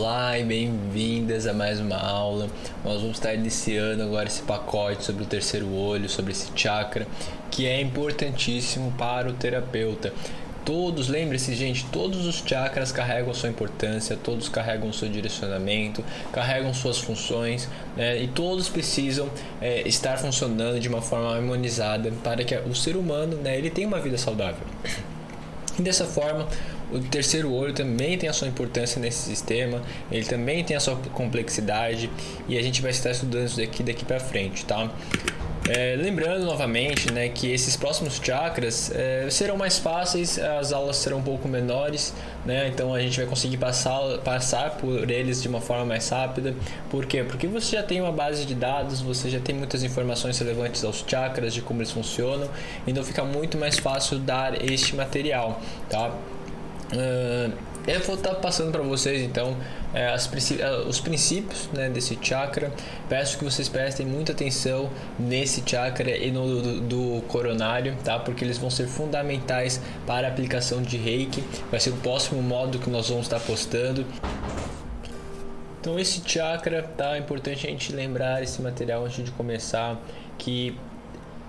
Olá e bem-vindas a mais uma aula. Nós vamos estar iniciando agora esse pacote sobre o terceiro olho, sobre esse chakra, que é importantíssimo para o terapeuta. Lembre-se, gente, todos os chakras carregam sua importância, todos carregam seu direcionamento, carregam suas funções, né? E todos precisam estar funcionando de uma forma harmonizada para que o ser humano, né, ele tenha uma vida saudável. E dessa forma, o terceiro olho também tem a sua importância nesse sistema, ele também tem a sua complexidade e a gente vai estar estudando isso daqui para frente, tá? Lembrando novamente, né, que esses próximos chakras serão mais fáceis, as aulas serão um pouco menores, né, então a gente vai conseguir passar por eles de uma forma mais rápida. Por quê? Porque você já tem uma base de dados, você já tem muitas informações relevantes aos chakras, de como eles funcionam, então fica muito mais fácil dar este material, tá? Eu vou estar passando para vocês então os princípios, né, desse chakra. Peço que vocês prestem muita atenção nesse chakra e no do coronário, tá? Porque eles vão ser fundamentais para a aplicação de Reiki. Vai ser o próximo módulo que nós vamos estar postando. Então esse chakra, tá? É importante a gente lembrar esse material antes de começar, que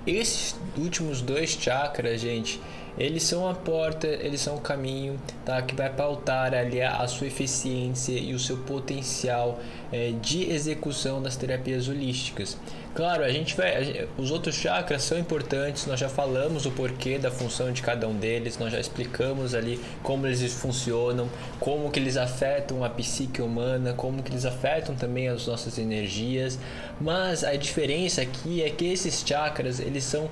esses últimos dois chakras, gente, eles são a porta, eles são o caminho, tá? Que vai pautar ali a sua eficiência e o seu potencial de execução das terapias holísticas. Claro, os outros chakras são importantes, nós já falamos o porquê da função de cada um deles, nós já explicamos ali como eles funcionam, como que eles afetam a psique humana, como que eles afetam também as nossas energias, mas a diferença aqui é que esses chakras, eles são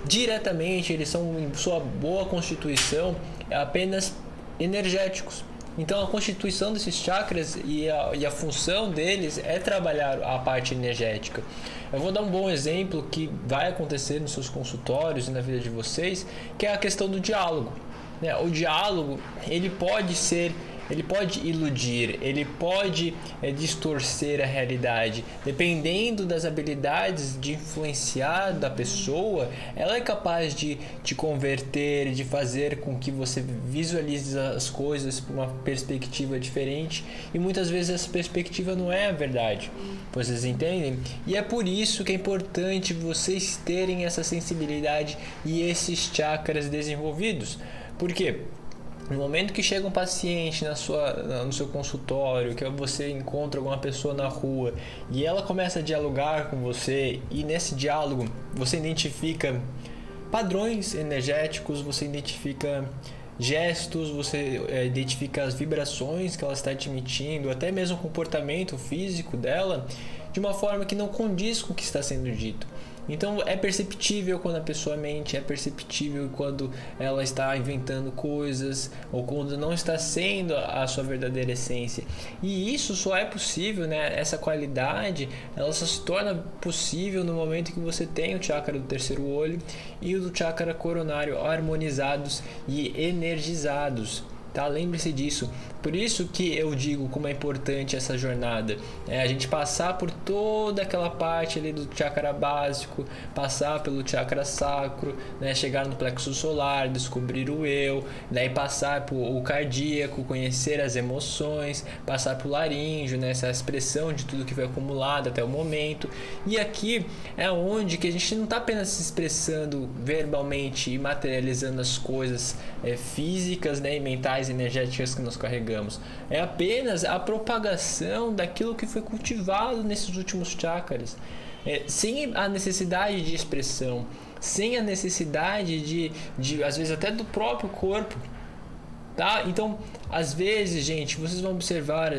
em sua boa constituição apenas energéticos. Então a constituição desses chakras e a função deles é trabalhar a parte energética. Eu vou dar um bom exemplo que vai acontecer nos seus consultórios e na vida de vocês, que é a questão do diálogo, né? O diálogo, ele pode iludir, ele pode distorcer a realidade. Dependendo das habilidades de influenciar da pessoa, ela é capaz de te converter, de fazer com que você visualize as coisas por uma perspectiva diferente, e muitas vezes essa perspectiva não é a verdade. Vocês entendem? E é por isso que é importante vocês terem essa sensibilidade e esses chakras desenvolvidos. Por quê? No momento que chega um paciente no seu consultório, que você encontra alguma pessoa na rua e ela começa a dialogar com você, e nesse diálogo você identifica padrões energéticos, você identifica gestos, você identifica as vibrações que ela está te emitindo, até mesmo o comportamento físico dela, de uma forma que não condiz com o que está sendo dito. Então é perceptível quando a pessoa mente, é perceptível quando ela está inventando coisas ou quando não está sendo a sua verdadeira essência. E isso só é possível, né? Essa qualidade, ela só se torna possível no momento que você tem o chakra do terceiro olho e o do chakra coronário harmonizados e energizados. Tá? Lembre-se disso. Por isso que eu digo como é importante essa jornada. A gente passar por toda aquela parte ali do chakra básico, passar pelo chakra sacro, né? Chegar no plexo solar, descobrir o eu, daí passar por o cardíaco, conhecer as emoções, passar por laríngeo, né? Essa expressão de tudo que foi acumulado até o momento. E aqui é onde que a gente não está apenas se expressando verbalmente e materializando as coisas físicas, né? E mentais, energéticas que nós carregamos. É apenas a propagação daquilo que foi cultivado nesses últimos chakras, sem a necessidade de expressão, sem a necessidade de às vezes até do próprio corpo, tá? Então, às vezes, gente, vocês vão observar,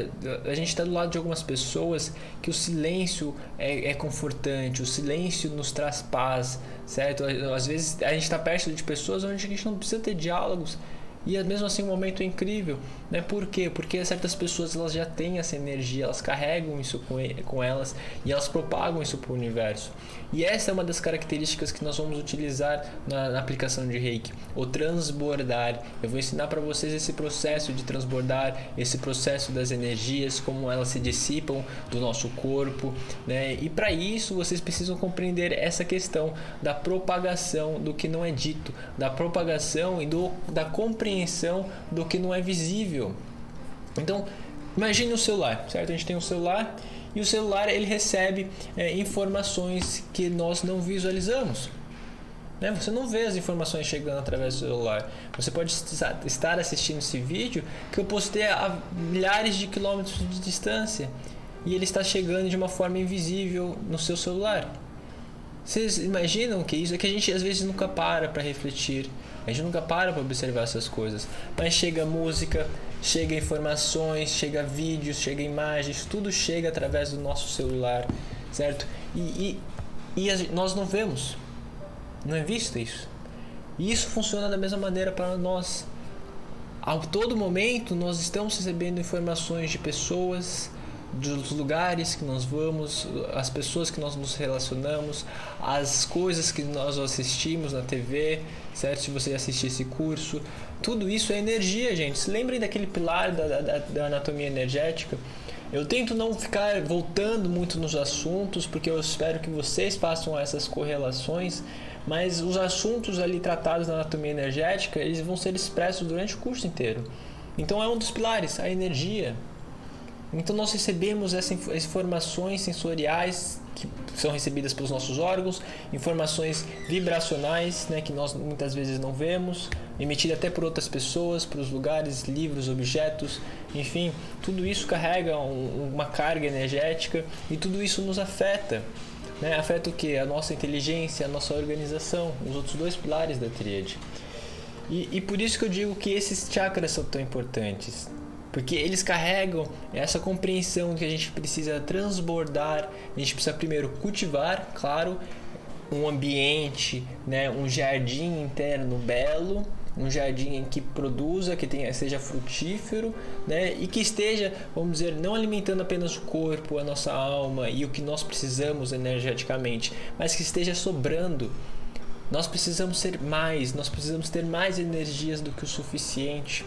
a gente está do lado de algumas pessoas que o silêncio é confortante, o silêncio nos traz paz, certo? Às vezes a gente está perto de pessoas onde a gente não precisa ter diálogos, e mesmo assim o momento é incrível, né? Por quê? Porque certas pessoas, elas já têm essa energia, elas carregam isso com elas e elas propagam isso para o universo. E essa é uma das características que nós vamos utilizar na aplicação de Reiki, o transbordar. Eu vou ensinar para vocês esse processo de transbordar, esse processo das energias, como elas se dissipam do nosso corpo, né? E para isso vocês precisam compreender essa questão da propagação do que não é dito, da propagação e da compreensão do que não é visível. Então, Imagine um celular, certo? A gente tem um celular e o celular ele recebe informações que nós não visualizamos. Né? Você não vê as informações chegando através do celular. Você pode estar assistindo esse vídeo que eu postei a milhares de quilômetros de distância e ele está chegando de uma forma invisível no seu celular. Vocês imaginam que isso é que a gente às vezes nunca para refletir, a gente nunca para observar essas coisas, mas chega música, chega informações, chega vídeos, chega imagens, tudo chega através do nosso celular, certo? E nós não vemos, não é visto isso. E isso funciona da mesma maneira para nós. A todo momento nós estamos recebendo informações de pessoas, dos lugares que nós vamos, as pessoas que nós nos relacionamos, as coisas que nós assistimos na TV, certo? Se você assistir esse curso, tudo isso é energia, gente. Se lembrem daquele pilar da anatomia energética. Eu tento não ficar voltando muito nos assuntos, porque eu espero que vocês façam essas correlações, mas os assuntos ali tratados na anatomia energética, eles vão ser expressos durante o curso inteiro. Então é um dos pilares, a energia. Então nós recebemos essas informações sensoriais que são recebidas pelos nossos órgãos, informações vibracionais, né, que nós muitas vezes não vemos, emitidas até por outras pessoas, por os lugares, livros, objetos, enfim, tudo isso carrega uma carga energética e tudo isso nos afeta. Né? Afeta o que? A nossa inteligência, a nossa organização, os outros dois pilares da tríade. E por isso que eu digo que esses chakras são tão importantes. Porque eles carregam essa compreensão que a gente precisa transbordar, a gente precisa primeiro cultivar, claro, um ambiente, né, um jardim interno belo, um jardim que produza, seja frutífero, né, e que esteja, vamos dizer, não alimentando apenas o corpo, a nossa alma e o que nós precisamos energeticamente, mas que esteja sobrando. Nós precisamos ser mais, nós precisamos ter mais energias do que o suficiente.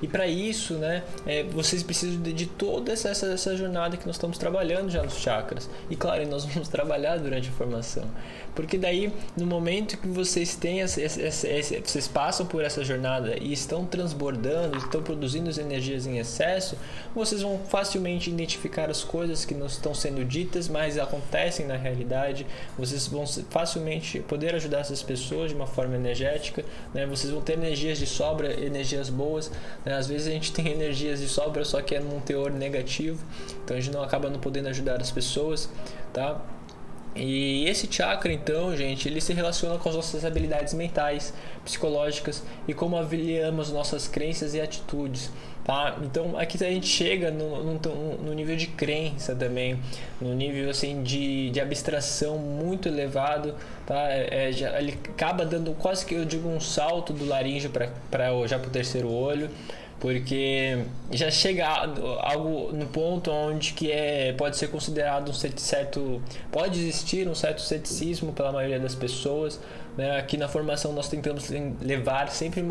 E para isso, né, vocês precisam de toda essa jornada que nós estamos trabalhando já nos chakras. E claro, nós vamos trabalhar durante a formação. Porque daí, no momento que vocês têm vocês passam por essa jornada e estão transbordando, estão produzindo as energias em excesso, vocês vão facilmente identificar as coisas que não estão sendo ditas, mas acontecem na realidade. Vocês vão facilmente poder ajudar essas pessoas de uma forma energética, né? Vocês vão ter energias de sobra, energias boas, né? Às vezes a gente tem energias de sobra, só que é num teor negativo, então a gente acaba não podendo ajudar as pessoas, tá? E esse chakra, então, gente, ele se relaciona com as nossas habilidades mentais, psicológicas e como avaliamos nossas crenças e atitudes, tá? Então, aqui a gente chega no nível de crença também, no nível, assim, de abstração muito elevado, tá? Ele acaba dando quase que, eu digo, um salto do laríngeo para o terceiro olho, porque já chega algo no ponto onde que pode ser considerado pode existir um certo ceticismo pela maioria das pessoas, né? Aqui na formação nós tentamos levar sempre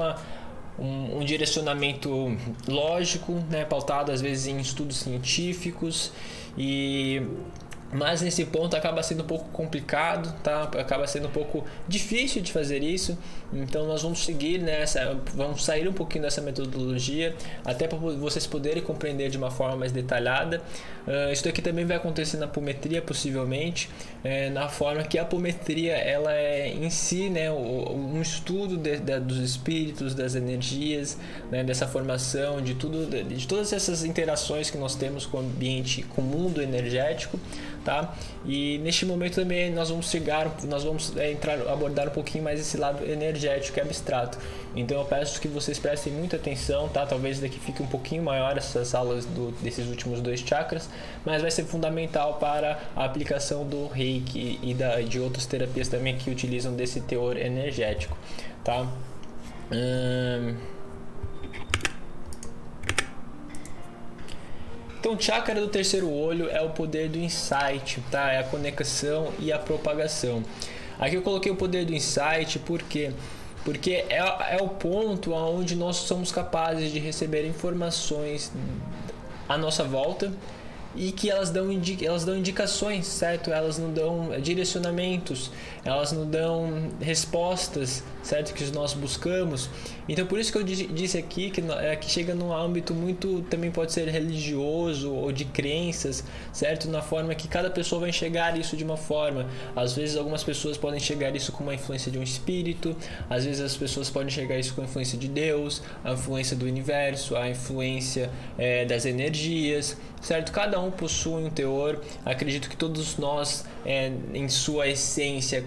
um direcionamento lógico, né? Pautado às vezes em estudos científicos, mas nesse ponto acaba sendo um pouco complicado, tá? Acaba sendo um pouco difícil de fazer isso. Então nós vamos seguir vamos sair um pouquinho dessa metodologia, até para vocês poderem compreender de uma forma mais detalhada. Isso aqui também vai acontecer na apometria, possivelmente, na forma que a apometria ela é em si, né, um estudo dos espíritos, das energias, né, dessa formação, de todas essas interações que nós temos com o ambiente, com o mundo energético. Tá? E neste momento também nós vamos abordar um pouquinho mais esse lado energético e abstrato. Então eu peço que vocês prestem muita atenção, tá? Talvez daqui fique um pouquinho maior essas aulas desses últimos dois chakras, mas vai ser fundamental para a aplicação do Reiki e de outras terapias também que utilizam desse teor energético, tá? Então, o chakra do terceiro olho é o poder do insight, tá? É a conexão e a propagação. Aqui eu coloquei o poder do insight porque é o ponto onde nós somos capazes de receber informações à nossa volta e que elas dão indicações, certo? Elas não dão direcionamentos, elas não dão respostas, certo? Que nós buscamos. Então por isso que eu disse aqui que chega num âmbito muito, também pode ser religioso ou de crenças, certo? Na forma que cada pessoa vai enxergar isso de uma forma. Às vezes algumas pessoas podem enxergar isso com uma influência de um espírito, às vezes as pessoas podem enxergar isso com a influência de Deus, a influência do universo, a influência das energias, certo? Cada um possui um teor. Acredito que todos nós, em sua essência,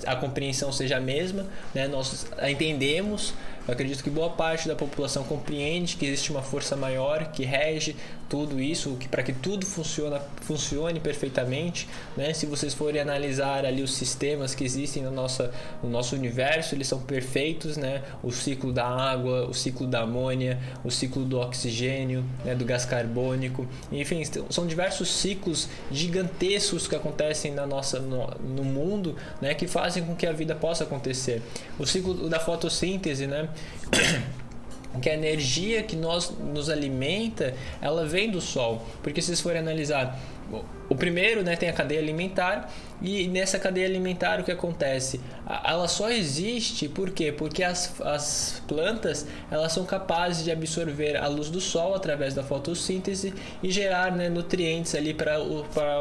a compreensão seja a mesma, né? Nós entendemos. Eu acredito que boa parte da população compreende que existe uma força maior que rege tudo isso, que para que tudo funcione perfeitamente, né? Se vocês forem analisar ali os sistemas que existem no nosso universo, eles são perfeitos, né? O ciclo da água, o ciclo da amônia, o ciclo do oxigênio, né? Do gás carbônico, enfim, são diversos ciclos gigantescos que acontecem no mundo, né? Que fazem com que a vida possa acontecer. O ciclo da fotossíntese, né? Que a energia que nos alimenta, ela vem do sol. Porque se vocês forem analisar, o primeiro, né, tem a cadeia alimentar, e nessa cadeia alimentar o que acontece? Ela só existe por quê? Porque as plantas, elas são capazes de absorver a luz do sol através da fotossíntese e gerar, né, nutrientes ali para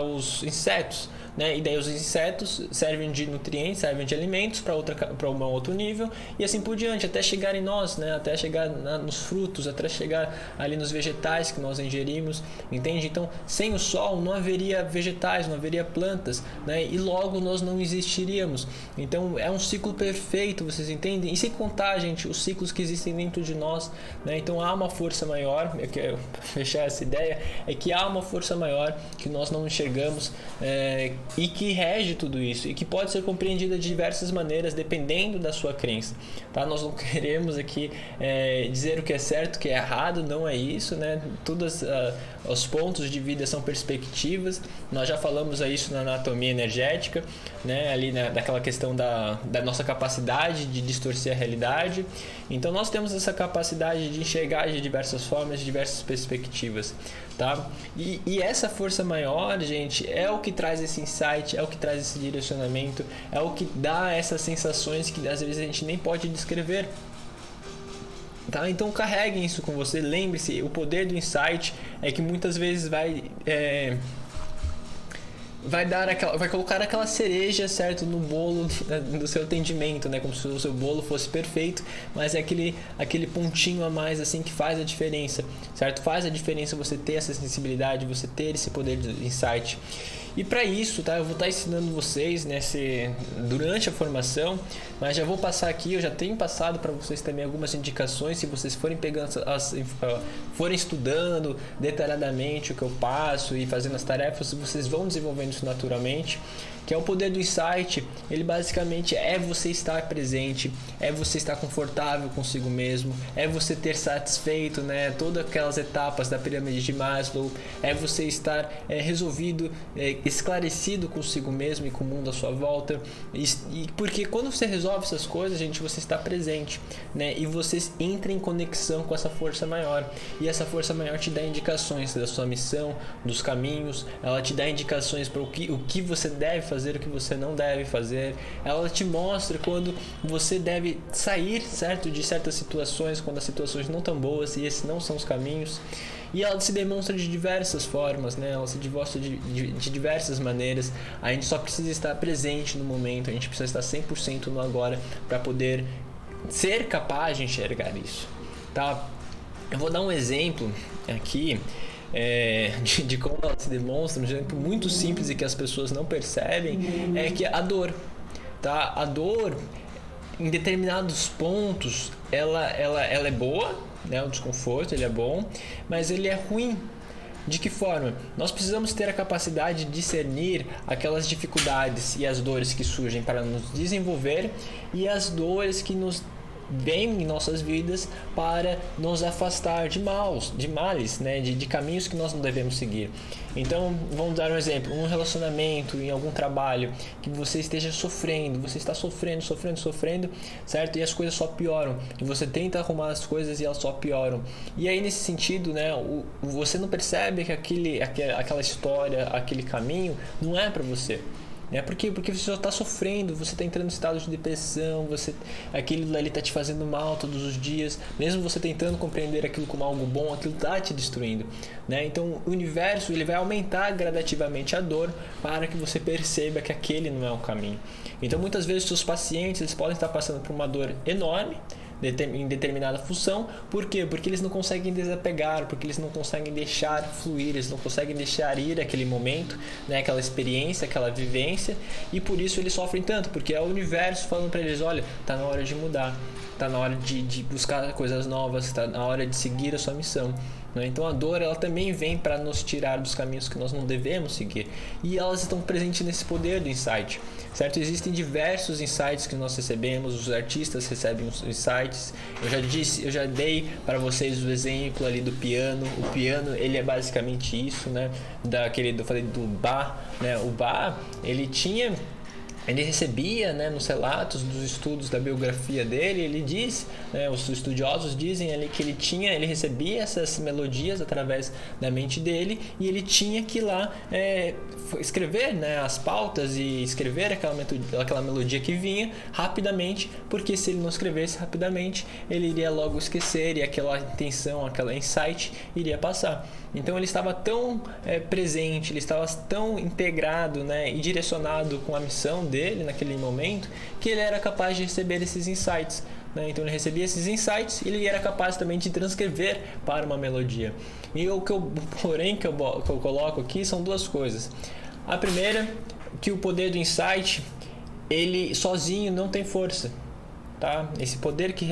os insetos, né? E daí os insetos servem de nutrientes, servem de alimentos para um outro nível, e assim por diante, até chegar em nós, né? Até chegar nos frutos, até chegar ali nos vegetais que nós ingerimos, entende? Então, sem o sol não haveria vegetais, não haveria plantas, né? E logo nós não existiríamos. Então é um ciclo perfeito, vocês entendem? E sem contar, gente, os ciclos que existem dentro de nós, né? Então há uma força maior, eu quero fechar essa ideia, é que há uma força maior que nós não enxergamos, e que rege tudo isso, e que pode ser compreendida de diversas maneiras dependendo da sua crença, tá? Nós não queremos aqui dizer o que é certo, o que é errado, não é isso, né? Todos os pontos de vida são perspectivas. Nós já falamos isso na anatomia energética, né? Ali daquela questão da nossa capacidade de distorcer a realidade. Então nós temos essa capacidade de enxergar de diversas formas, de diversas perspectivas, tá? E essa força maior, gente, é o que traz esse insight, é o que traz esse direcionamento, é o que dá essas sensações que às vezes a gente nem pode descrever. Tá? Então carreguem isso com você, lembre-se, o poder do insight é que muitas vezes vai colocar aquela cereja, certo, no bolo do seu atendimento, né? Como se o seu bolo fosse perfeito, mas é aquele pontinho a mais assim que faz a diferença, certo? Faz a diferença você ter essa sensibilidade, você ter esse poder de insight. E para isso, tá? Eu vou estar ensinando vocês durante a formação, mas já vou passar aqui, eu já tenho passado para vocês também algumas indicações, se vocês forem pegando forem estudando detalhadamente o que eu passo e fazendo as tarefas, vocês vão desenvolvendo isso naturalmente. Que é o poder do insight. Ele basicamente é você estar presente, é você estar confortável consigo mesmo, é você ter satisfeito, né, todas aquelas etapas da pirâmide de Maslow, é você estar resolvido, esclarecido consigo mesmo e com o mundo à sua volta. E porque quando você resolve essas coisas, gente, você está presente, né, e você entra em conexão com essa força maior, e essa força maior te dá indicações da sua missão, dos caminhos, ela te dá indicações para o que você deve fazer, o que você não deve fazer. Ela te mostra quando você deve sair, certo, de certas situações, quando as situações não estão boas e esses não são os caminhos. E ela se demonstra de diversas formas, né? Ela se demonstra de diversas maneiras. A gente só precisa estar presente no momento, a gente precisa estar 100% no agora para poder ser capaz de enxergar isso, tá? Eu vou dar um exemplo aqui de como ela se demonstra, um exemplo muito simples e que as pessoas não percebem, é que a dor, tá? A dor, em determinados pontos, ela é boa, né? O desconforto, ele é bom, mas ele é ruim. De que forma? Nós precisamos ter a capacidade de discernir aquelas dificuldades e as dores que surgem para nos desenvolver e as dores que nos vem em nossas vidas para nos afastar de males, né? De caminhos que nós não devemos seguir. Então, vamos dar um exemplo, um relacionamento, em algum trabalho, que você esteja sofrendo, você está sofrendo, certo? E as coisas só pioram, e você tenta arrumar as coisas e elas só pioram. E aí, nesse sentido, né, você não percebe que aquela história, aquele caminho, não é para você. né? Por quê? Porque você só está sofrendo, você está entrando em estado de depressão, aquilo ali está te fazendo mal todos os dias, mesmo você tentando compreender aquilo como algo bom, aquilo está te destruindo, né? Então o universo ele vai aumentar gradativamente a dor para que você perceba que aquele não é o caminho. Então muitas vezes os seus pacientes eles podem estar passando por uma dor enorme em determinada função. Por quê? Porque eles não conseguem desapegar, porque eles não conseguem deixar fluir, eles não conseguem deixar ir aquele momento, né? Aquela experiência, aquela vivência, e por isso eles sofrem tanto, porque é o universo falando para eles, olha, tá na hora de mudar, tá na hora de buscar coisas novas, tá na hora de seguir a sua missão. Então a dor ela também vem para nos tirar dos caminhos que nós não devemos seguir, e elas estão presentes nesse poder do insight, certo? Existem diversos insights que nós recebemos, os artistas recebem os insights. Eu já dei para vocês o exemplo ali do piano. O piano ele é basicamente isso, né? Eu falei do Bach, né? O Bach ele recebia, né, nos relatos dos estudos da biografia dele, ele diz, né, os estudiosos dizem ali que ele recebia essas melodias através da mente dele, e ele tinha que ir lá escrever, né, as pautas e escrever aquela melodia que vinha rapidamente, porque se ele não escrevesse rapidamente, ele iria logo esquecer e aquela intenção, aquela insight iria passar. Então ele estava tão presente, ele estava tão integrado, né, e direcionado com a missão dele naquele momento, que ele era capaz de receber esses insights, né? Então ele recebia esses insights e ele era capaz também de transcrever para uma melodia. E o que eu coloco aqui são duas coisas. A primeira, que o poder do insight, ele sozinho não tem força. Tá? Esse poder que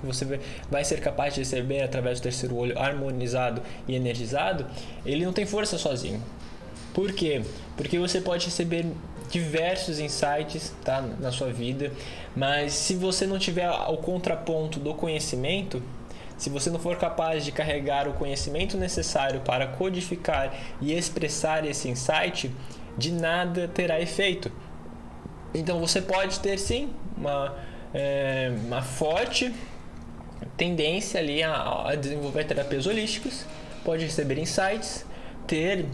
você vai ser capaz de receber através do terceiro olho harmonizado e energizado, ele não tem força sozinho. Por quê? Porque você pode receber diversos insights, tá, na sua vida, mas se você não tiver o contraponto do conhecimento, se você não for capaz de carregar o conhecimento necessário para codificar e expressar esse insight, de nada terá efeito. Então você pode ter sim uma forte tendência ali a desenvolver terapias holísticas, pode receber insights, ter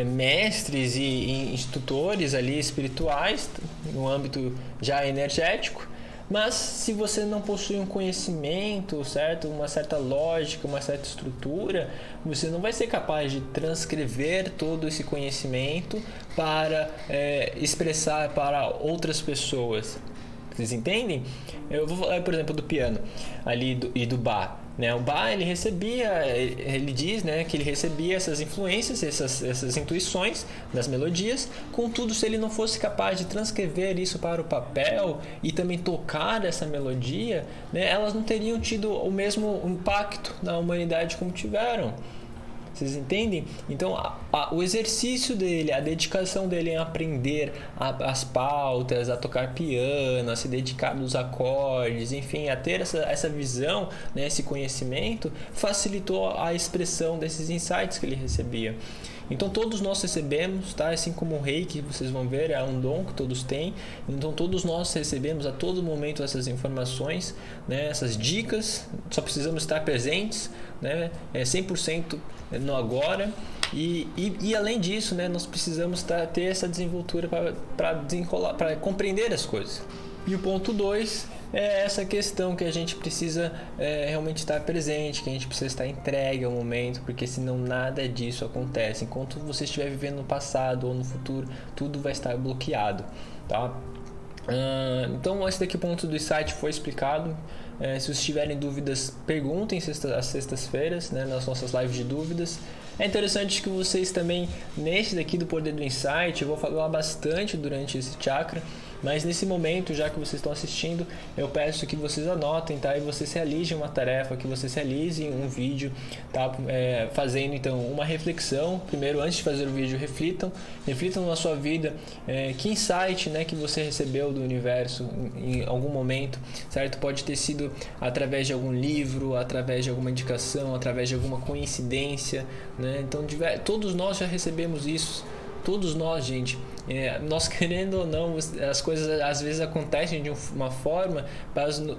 mestres e instrutores ali espirituais no âmbito já energético, mas se você não possui um conhecimento, certo? Uma certa lógica, uma certa estrutura, você não vai ser capaz de transcrever todo esse conhecimento para expressar para outras pessoas. Vocês entendem? Eu vou falar, por exemplo, do piano ali e do Bach. Né? O Bach, ele diz, né, que ele recebia essas influências, essas intuições das melodias. Contudo, se ele não fosse capaz de transcrever isso para o papel e também tocar essa melodia, né, elas não teriam tido o mesmo impacto na humanidade como tiveram. Vocês entendem? Então, o exercício dele, a dedicação dele em aprender as pautas, a tocar piano, a se dedicar nos acordes, enfim, a ter essa visão, né, esse conhecimento, facilitou a expressão desses insights que ele recebia. Então todos nós recebemos, tá? Assim como o Reiki, vocês vão ver, é um dom que todos têm. Então todos nós recebemos a todo momento essas informações, né? Essas dicas, só precisamos estar presentes, né? 100% no agora. E além disso, né, nós precisamos ter essa desenvoltura para compreender as coisas. E o ponto 2 é essa questão que a gente precisa realmente estar presente, que a gente precisa estar entregue ao momento, porque senão nada disso acontece. Enquanto você estiver vivendo no passado ou no futuro, tudo vai estar bloqueado, tá? Então esse daqui, o ponto do insight, foi explicado. Se vocês tiverem dúvidas, perguntem às sextas-feiras, né, nas nossas lives de dúvidas. É interessante que vocês também, nesse daqui do poder do insight, eu vou falar bastante durante esse chakra, mas nesse momento, já que vocês estão assistindo, eu peço que vocês anotem, tá? E vocês realizem uma tarefa, que vocês realizem um vídeo, tá? Fazendo então uma reflexão. Primeiro, antes de fazer o vídeo, reflitam na sua vida, que insight, né, que você recebeu do universo em algum momento, certo? Pode ter sido através de algum livro, através de alguma indicação, através de alguma coincidência, né? Então, todos nós já recebemos isso. Todos nós, gente, Nós querendo ou não, as coisas às vezes acontecem de uma forma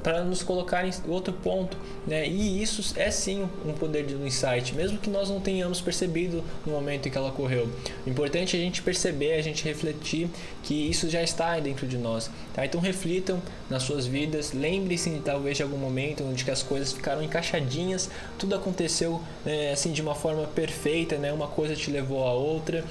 para nos colocar em outro ponto, né? E isso é sim um poder do insight, mesmo que nós não tenhamos percebido no momento em que ela ocorreu. O importante é a gente perceber, a gente refletir que isso já está dentro de nós, tá? Então reflitam nas suas vidas, lembre-se talvez de algum momento onde que as coisas ficaram encaixadinhas, tudo aconteceu assim de uma forma perfeita, né? Uma coisa te levou a outra,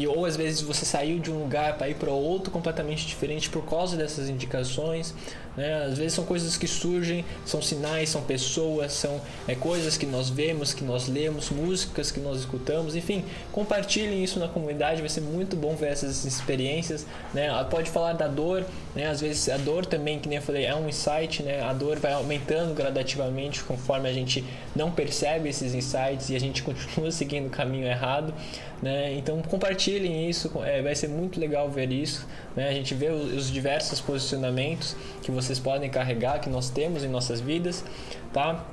ou às vezes você saiu de um lugar para ir para outro completamente diferente por causa dessas indicações, né? Às vezes são coisas que surgem, são sinais, são pessoas, são coisas que nós vemos, que nós lemos, músicas que nós escutamos, enfim, compartilhem isso na comunidade, vai ser muito bom ver essas experiências, né? Pode falar da dor, né? Às vezes a dor também, que nem eu falei, é um insight, né? A dor vai aumentando gradativamente conforme a gente não percebe esses insights e a gente continua seguindo o caminho errado, né? Então compartilhem isso, vai ser muito legal ver isso, né? A gente vê os diversos posicionamentos que vocês podem carregar, que nós temos em nossas vidas, tá?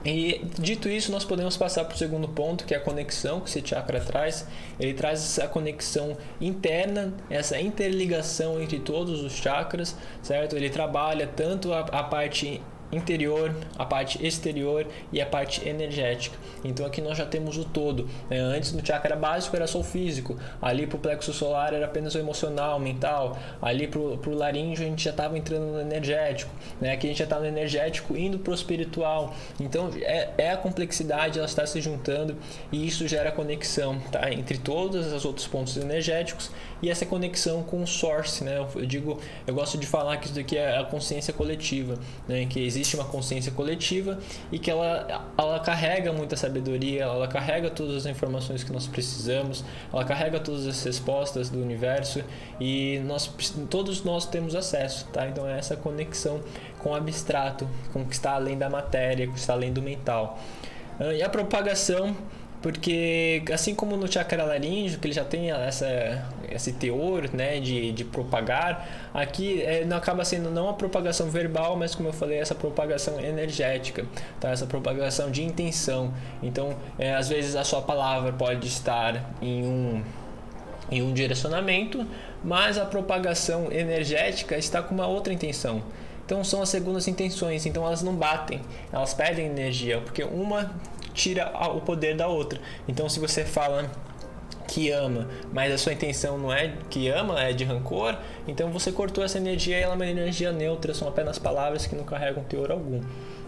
E dito isso, nós podemos passar para o segundo ponto, que é a conexão que esse chakra traz. Ele traz essa conexão interna, essa interligação entre todos os chakras, certo? Ele trabalha tanto a parte interior, a parte exterior e a parte energética. Então aqui nós já temos o todo, né? Antes no chakra básico era só o físico, ali pro plexo solar era apenas o emocional, mental, ali pro laríngeo a gente já estava entrando no energético, né? Aqui a gente já está no energético indo pro espiritual. Então a complexidade, ela está se juntando e isso gera conexão, tá? Entre todos os outros pontos energéticos e essa conexão com o source, né? Eu gosto de falar que isso daqui é a consciência coletiva, né? Que existe uma consciência coletiva e que ela carrega muita sabedoria, ela carrega todas as informações que nós precisamos, ela carrega todas as respostas do universo e todos nós temos acesso, tá? Então é essa conexão com o abstrato, com o que está além da matéria, com o que está além do mental. E a propagação, porque assim como no chakra laríngeo, que ele já tem esse teor, né, de propagar, aqui não acaba sendo não a propagação verbal, mas como eu falei, essa propagação energética, tá? Essa propagação de intenção. Então, às vezes a sua palavra pode estar em um direcionamento, mas a propagação energética está com uma outra intenção. Então são as segundas intenções, então elas não batem, elas perdem energia, porque uma tira o poder da outra. Então se você fala que ama, mas a sua intenção não é que ama, é de rancor, então você cortou essa energia e ela é uma energia neutra, são apenas palavras que não carregam teor algum.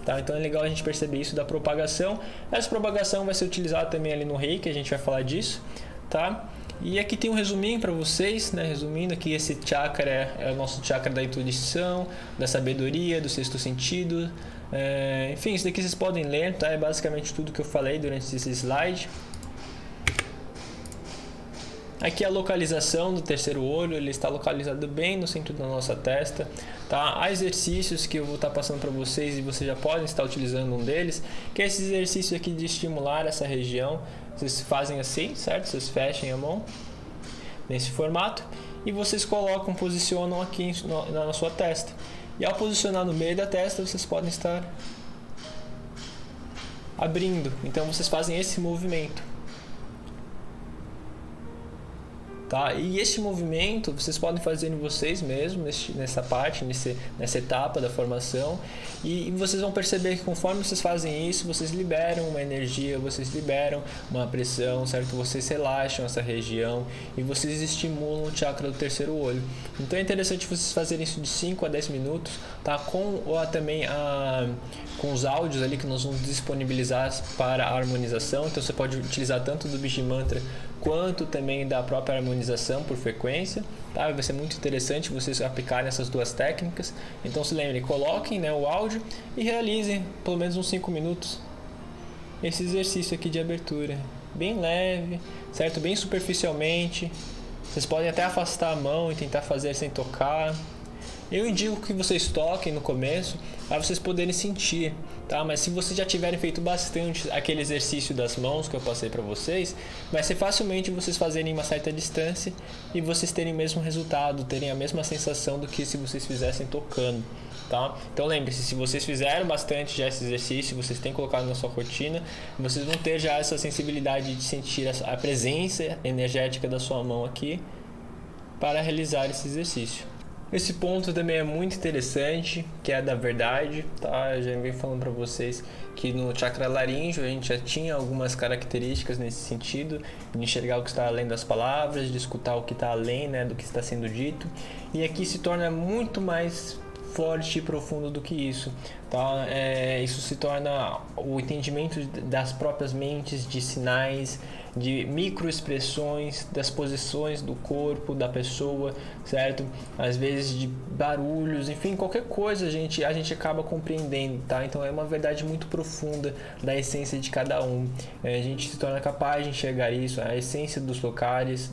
Tá? Então é legal a gente perceber isso da propagação. Essa propagação vai ser utilizada também ali no Reiki, a gente vai falar disso, tá? E aqui tem um resuminho para vocês, né? Resumindo aqui, esse chakra é o nosso chakra da intuição, da sabedoria, do sexto sentido. Enfim, isso daqui vocês podem ler, tá? É basicamente tudo que eu falei durante esse slide. Aqui a localização do terceiro olho, ele está localizado bem no centro da nossa testa, tá? Há exercícios que eu vou estar passando para vocês e vocês já podem estar utilizando um deles, que é esse exercício aqui de estimular essa região. Vocês fazem assim, certo? Vocês fechem a mão nesse formato e vocês colocam, posicionam aqui na sua testa. E ao posicionar no meio da testa, vocês podem estar abrindo. Então vocês fazem esse movimento. Tá? E este movimento vocês podem fazer em vocês mesmos, nessa parte, nessa etapa da formação, e vocês vão perceber que conforme vocês fazem isso, vocês liberam uma energia, vocês liberam uma pressão, certo? Vocês relaxam essa região e vocês estimulam o chakra do terceiro olho. Então é interessante vocês fazerem isso de 5 a 10 minutos, tá? Com os áudios ali que nós vamos disponibilizar para a harmonização. Então você pode utilizar tanto do Vigimantra quanto também da própria harmonização por frequência, tá? Vai ser muito interessante vocês aplicarem essas duas técnicas. Então se lembrem, coloquem, né, o áudio e realizem pelo menos uns 5 minutos esse exercício aqui de abertura, bem leve, certo? Bem superficialmente. Vocês podem até afastar a mão e tentar fazer sem tocar. Eu indico que vocês toquem no começo para vocês poderem sentir, tá? Mas se vocês já tiverem feito bastante aquele exercício das mãos que eu passei para vocês, vai ser facilmente vocês fazerem uma certa distância e vocês terem o mesmo resultado, terem a mesma sensação do que se vocês fizessem tocando, tá? Então lembre-se, se vocês fizeram bastante já esse exercício, vocês têm colocado na sua rotina, vocês vão ter já essa sensibilidade de sentir a presença energética da sua mão aqui, para realizar esse exercício. Esse ponto também é muito interessante, que é da verdade, tá? Eu já venho falando para vocês que no chakra laríngeo a gente já tinha algumas características nesse sentido, de enxergar o que está além das palavras, de escutar o que está além, né, do que está sendo dito, e aqui se torna muito mais forte e profundo do que isso, tá? Isso se torna o entendimento das próprias mentes, de sinais, de microexpressões, das posições do corpo da pessoa, certo? Às vezes de barulhos, enfim, qualquer coisa a gente acaba compreendendo, tá? Então é uma verdade muito profunda da essência de cada um. A gente se torna capaz de enxergar isso, a essência dos lugares,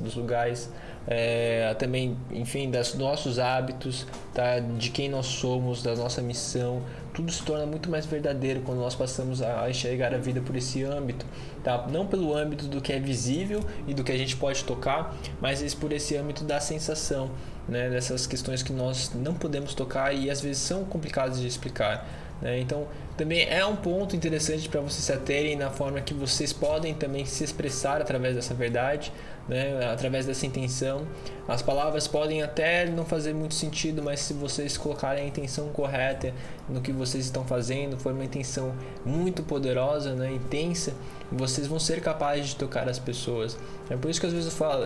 também, enfim, dos nossos hábitos, tá? De quem nós somos, da nossa missão. Tudo se torna muito mais verdadeiro quando nós passamos a enxergar a vida por esse âmbito, tá? Não pelo âmbito do que é visível e do que a gente pode tocar, mas por esse âmbito da sensação, né? Dessas questões que nós não podemos tocar e às vezes são complicadas de explicar, né? Então também é um ponto interessante para vocês se aterem na forma que vocês podem também se expressar através dessa verdade, né? Através dessa intenção. As palavras podem até não fazer muito sentido, mas se vocês colocarem a intenção correta no que vocês estão fazendo, for uma intenção muito poderosa, né? Intensa, vocês vão ser capazes de tocar as pessoas. É por isso que às vezes eu falo,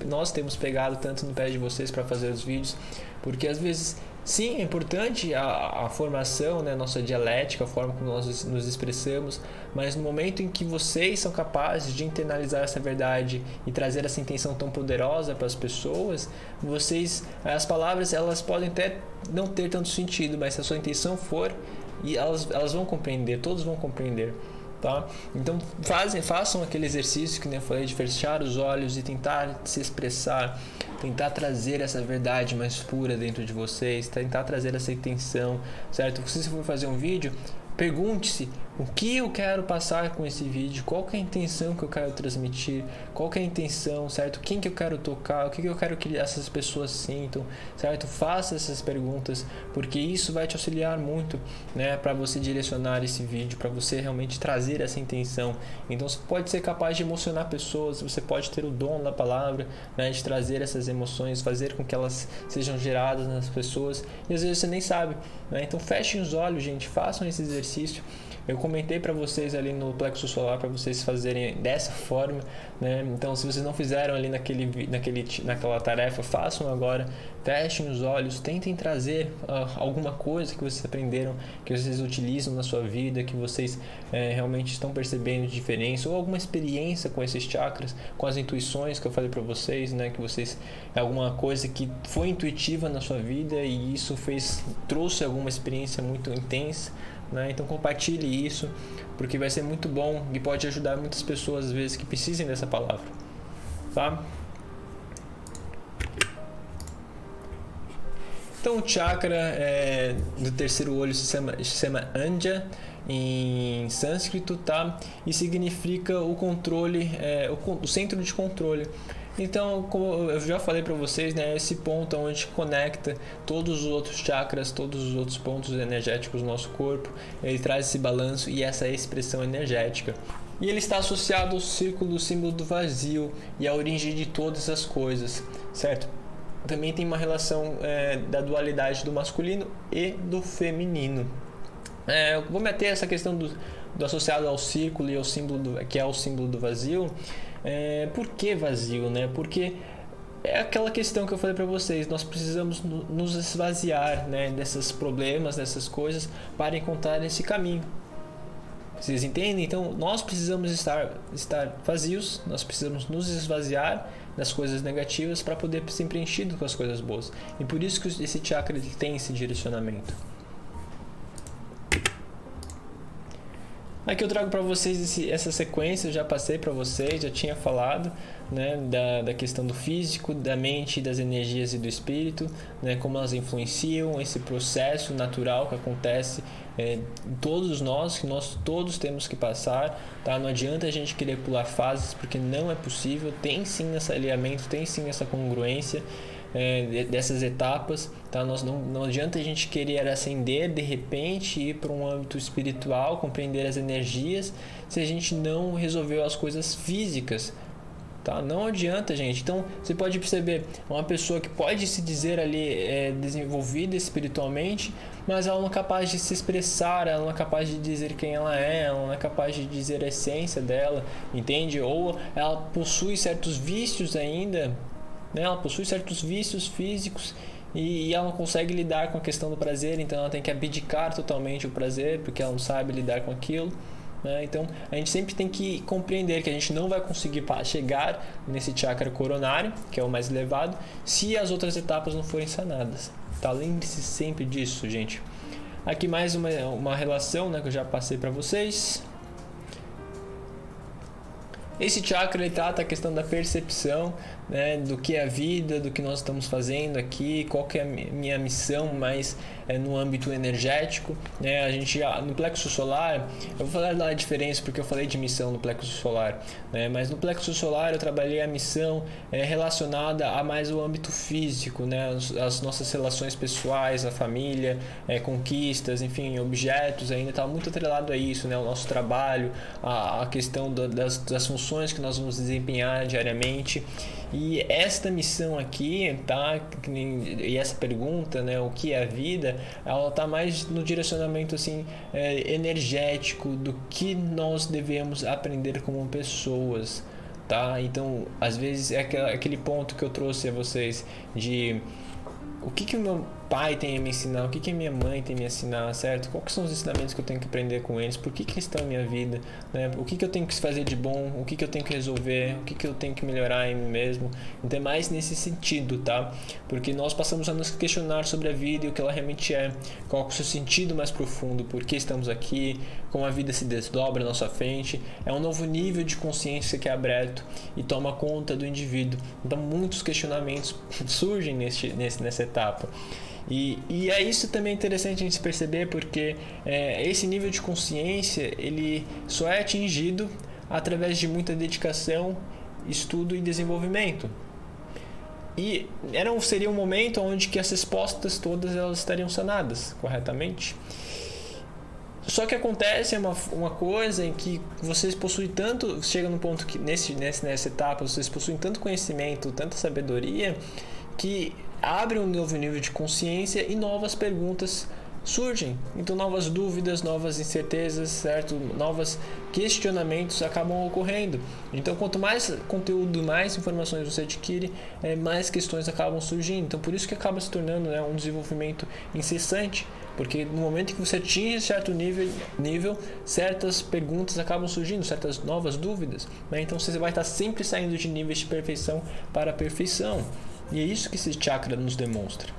nós temos pegado tanto no pé de vocês para fazer os vídeos, porque às vezes sim, é importante a formação, né, nossa dialética, a forma como nós nos expressamos, mas no momento em que vocês são capazes de internalizar essa verdade e trazer essa intenção tão poderosa para as pessoas, as palavras elas podem até não ter tanto sentido, mas se a sua intenção for, e elas vão compreender, todos vão compreender. Tá? Então façam aquele exercício que eu falei, de fechar os olhos e tentar se expressar, tentar trazer essa verdade mais pura dentro de vocês, tentar trazer essa intenção, certo? Se você for fazer um vídeo, pergunte-se o que eu quero passar com esse vídeo, qual que é a intenção que eu quero transmitir, qual que é a intenção, certo? Quem que eu quero tocar, o que eu quero que essas pessoas sintam, certo? Faça essas perguntas, porque isso vai te auxiliar muito, né, para você direcionar esse vídeo, para você realmente trazer essa intenção. Então você pode ser capaz de emocionar pessoas, você pode ter o dom da palavra, né, de trazer essas emoções, fazer com que elas sejam geradas nas pessoas, e às vezes você nem sabe, né? Então fechem os olhos, gente, façam esse exercício. Eu comentei para vocês ali no plexo solar para vocês fazerem dessa forma, né? Então, se vocês não fizeram ali naquela tarefa, façam agora. Fechem os olhos, tentem trazer alguma coisa que vocês aprenderam, que vocês utilizam na sua vida, que vocês realmente estão percebendo de diferença, ou alguma experiência com esses chakras, com as intuições que eu falei para vocês, né? Que vocês alguma coisa que foi intuitiva na sua vida e isso trouxe alguma experiência muito intensa. Né? Então compartilhe isso, porque vai ser muito bom e pode ajudar muitas pessoas às vezes que precisem dessa palavra, tá? Então o chakra do terceiro olho se chama Andja em sânscrito, tá? E significa o controle, o centro de controle. Então, como eu já falei para vocês, né, esse ponto onde conecta todos os outros chakras, todos os outros pontos energéticos do nosso corpo, ele traz esse balanço e essa expressão energética. E ele está associado ao círculo do símbolo do vazio e à origem de todas as coisas, certo? Também tem uma relação da dualidade do masculino e do feminino. Eu vou meter essa questão do associado ao círculo e ao símbolo que é o símbolo do vazio. Por que vazio, né? Porque é aquela questão que eu falei para vocês, nós precisamos nos esvaziar, né, desses problemas, dessas coisas, para encontrar esse caminho. Vocês entendem? Então nós precisamos estar vazios, nós precisamos nos esvaziar das coisas negativas para poder ser preenchido com as coisas boas. E por isso que esse chakra ele tem esse direcionamento. Aqui eu trago para vocês essa sequência, eu já passei para vocês, já tinha falado, né, da questão do físico, da mente, das energias e do espírito, né, como elas influenciam esse processo natural que acontece em todos nós, que nós todos temos que passar, tá? Não adianta a gente querer pular fases, porque não é possível, tem sim esse alinhamento, tem sim essa congruência dessas etapas, tá? Não adianta a gente querer ascender de repente, ir para um âmbito espiritual, compreender as energias, se a gente não resolveu as coisas físicas, tá? Não adianta, gente. Então, você pode perceber uma pessoa que pode se dizer ali desenvolvida espiritualmente, mas ela não é capaz de se expressar, ela não é capaz de dizer quem ela não é capaz de dizer a essência dela, entende? Ou ela possui certos vícios ainda, né? Ela possui certos vícios físicos e ela não consegue lidar com a questão do prazer, então ela tem que abdicar totalmente o prazer, porque ela não sabe lidar com aquilo. Então a gente sempre tem que compreender que a gente não vai conseguir chegar nesse chakra coronário, que é o mais elevado, se as outras etapas não forem sanadas, tá? Lembre-se sempre disso, gente. Aqui mais uma relação, né, que eu já passei para vocês. Esse chakra ele trata a questão da percepção, né, do que é a vida, do que nós estamos fazendo aqui, qual que é a minha missão mais no âmbito energético, né? A gente no plexo solar, eu vou falar da diferença porque eu falei de missão no plexo solar, né? Mas no plexo solar eu trabalhei a missão relacionada a mais o âmbito físico, né? As nossas relações pessoais, a família, conquistas, enfim, objetos, ainda está muito atrelado a isso, né? O nosso trabalho, a questão das funções que nós vamos desempenhar diariamente. E esta missão aqui, tá? E essa pergunta, né? O que é a vida? Ela tá mais no direcionamento assim energético do que nós devemos aprender como pessoas, tá? Então, às vezes é aquele ponto que eu trouxe a vocês de o que o meu pai tem a me ensinar, o que a minha mãe tem a me ensinar, certo? Quais são os ensinamentos que eu tenho que aprender com eles, por que estão na minha vida, né? O que eu tenho que fazer de bom, o que eu tenho que resolver, o que eu tenho que melhorar em mim mesmo. Então é mais nesse sentido, tá? Porque nós passamos a nos questionar sobre a vida e o que ela realmente é, qual é o seu sentido mais profundo, por que estamos aqui, como a vida se desdobra na nossa frente. É um novo nível de consciência que é aberto e toma conta do indivíduo. Então muitos questionamentos surgem nessa etapa. E é isso também interessante a gente perceber, porque esse nível de consciência ele só é atingido através de muita dedicação, estudo e desenvolvimento. E seria um momento onde que as respostas todas elas estariam sanadas corretamente. Só que acontece uma coisa em que vocês possuem tanto, chega num ponto que nessa etapa vocês possuem tanto conhecimento, tanta sabedoria, que abre um novo nível de consciência e novas perguntas surgem. Então novas dúvidas, novas incertezas, certo? Novos questionamentos acabam ocorrendo. Então quanto mais conteúdo, mais informações você adquire, mais questões acabam surgindo. Então por isso que acaba se tornando, né, um desenvolvimento incessante. Porque no momento que você atinge certo nível, certas perguntas acabam surgindo, certas novas dúvidas, né? Então você vai estar sempre saindo de níveis de perfeição para a perfeição. E é isso que esse chakra nos demonstra.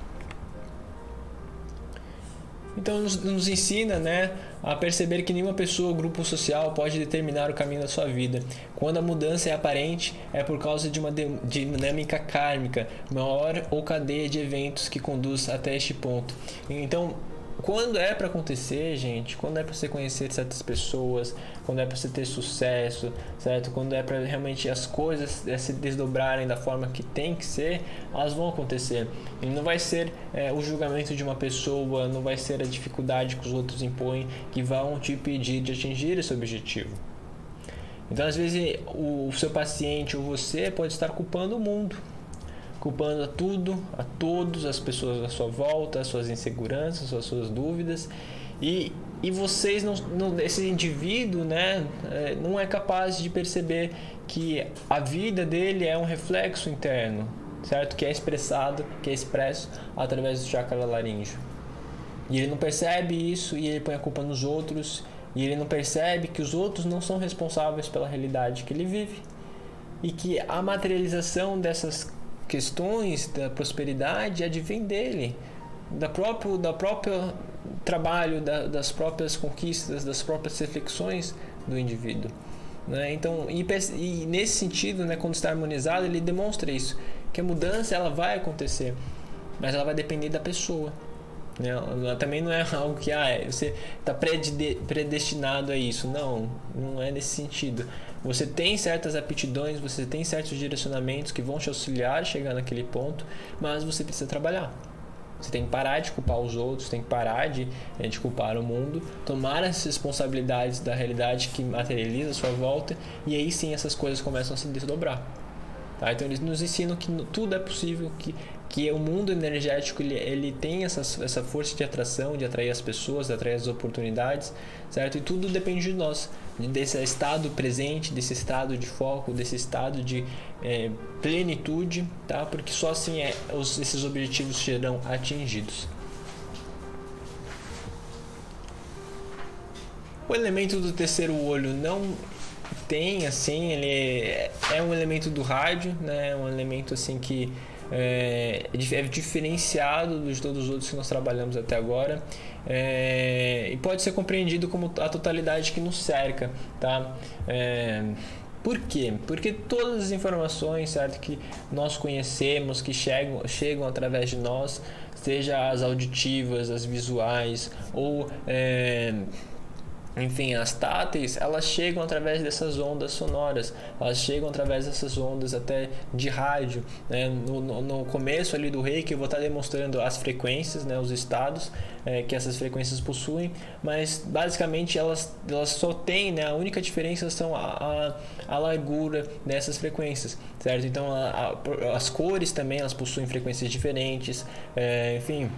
Então nos ensina, né, a perceber que nenhuma pessoa ou grupo social pode determinar o caminho da sua vida. Quando a mudança é aparente, é por causa de uma dinâmica kármica maior ou cadeia de eventos que conduz até este ponto. Então, quando é para acontecer, gente, quando é para você conhecer certas pessoas, quando é para você ter sucesso, certo? Quando é para realmente as coisas se desdobrarem da forma que tem que ser, elas vão acontecer. E não vai ser o julgamento de uma pessoa, não vai ser a dificuldade que os outros impõem que vão te impedir de atingir esse objetivo. Então, às vezes, o seu paciente ou você pode estar culpando o mundo, culpando a tudo, a todos, as pessoas à sua volta, as suas inseguranças, as suas dúvidas, e vocês esse indivíduo, né, não é capaz de perceber que a vida dele é um reflexo interno, certo? Que é expresso através do chakra laríngeo. E ele não percebe isso, e ele põe a culpa nos outros, e ele não percebe que os outros não são responsáveis pela realidade que ele vive, e que a materialização dessas questões da prosperidade advém dele, do próprio trabalho, das próprias conquistas, das próprias reflexões do indivíduo, né? Então, e nesse sentido, né, quando está harmonizado, ele demonstra isso, que a mudança ela vai acontecer, mas ela vai depender da pessoa, né? Também não é algo que você está predestinado a isso, não é nesse sentido. Você tem certas aptidões, você tem certos direcionamentos que vão te auxiliar a chegar naquele ponto, mas você precisa trabalhar. Você tem que parar de culpar os outros, tem que parar de culpar o mundo, tomar as responsabilidades da realidade que materializa a sua volta, e aí sim essas coisas começam a se desdobrar. tá? Então eles nos ensinam que tudo é possível, que o mundo energético ele tem essa força de atração, de atrair as pessoas, de atrair as oportunidades, certo? E tudo depende de nós, desse estado presente, desse estado de foco, desse estado de plenitude, tá? Porque só assim esses objetivos serão atingidos. O elemento do terceiro olho não tem, assim, ele é um elemento do rádio, né? Um elemento assim que é diferenciado de todos os outros que nós trabalhamos até agora, e pode ser compreendido como a totalidade que nos cerca, tá? Por quê? Porque todas as informações, certo, que nós conhecemos, que chegam através de nós, seja as auditivas, as visuais ou enfim, as táteis, elas chegam através dessas ondas sonoras, elas chegam através dessas ondas até de rádio, né? No começo ali do Reiki eu vou estar demonstrando as frequências, né? Os estados que essas frequências possuem, mas basicamente elas só têm, né? A única diferença são a largura dessas frequências, certo? Então as cores também elas possuem frequências diferentes, enfim.